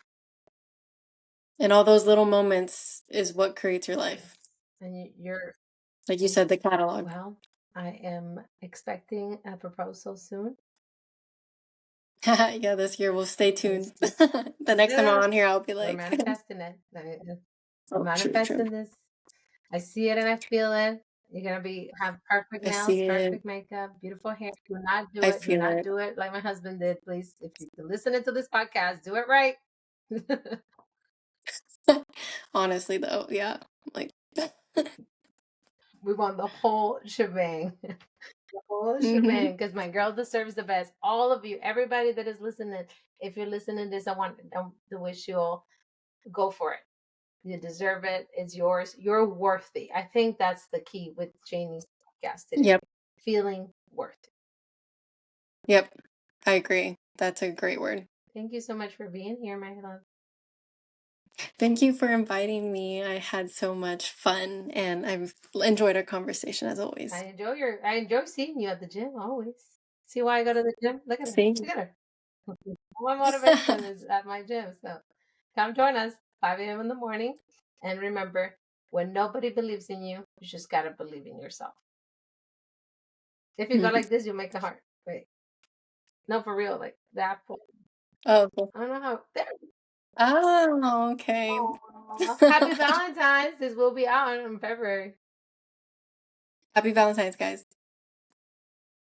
And all those little moments is what creates your Yes. life. And you're, Like you said, the catalog. well, I am expecting a proposal soon. Yeah, this year we'll stay tuned. This The next time I'm on here, I'll be we're like, manifesting it. We're oh, true, true. manifesting this. I see it and I feel it. You're gonna be have perfect I nails, see it. perfect makeup, beautiful hair. Do not do I it. Do feel not it. do it like my husband did, please. If you're listening to this podcast, do it right. Honestly, though, yeah. Like, We want the whole shebang. The whole hmm shebang. Because my girl deserves the best. All of you, everybody that is listening, if you're listening to this, I want to wish you all go for it. You deserve it. It's yours. You're worthy. I think that's the key with Janie's podcast today. Yep. Feeling worthy. Yep. I agree. That's a great word. Thank you so much for being here, my love. Thank you for inviting me. I had so much fun and I've enjoyed our conversation as always. I enjoy seeing you at the gym always. See why I go to the gym? Look at her. See? Look at her. My motivation is at my gym. So come join us 5 a.m. in the morning. And remember, when nobody believes in you, you just gotta believe in yourself. If you go Mhm. like this, you'll make a heart. Wait. No, for real, like that. Oh, cool. I don't know how. There. Oh, okay. Aw, happy Valentine's. This will be out in February. Happy Valentine's, guys.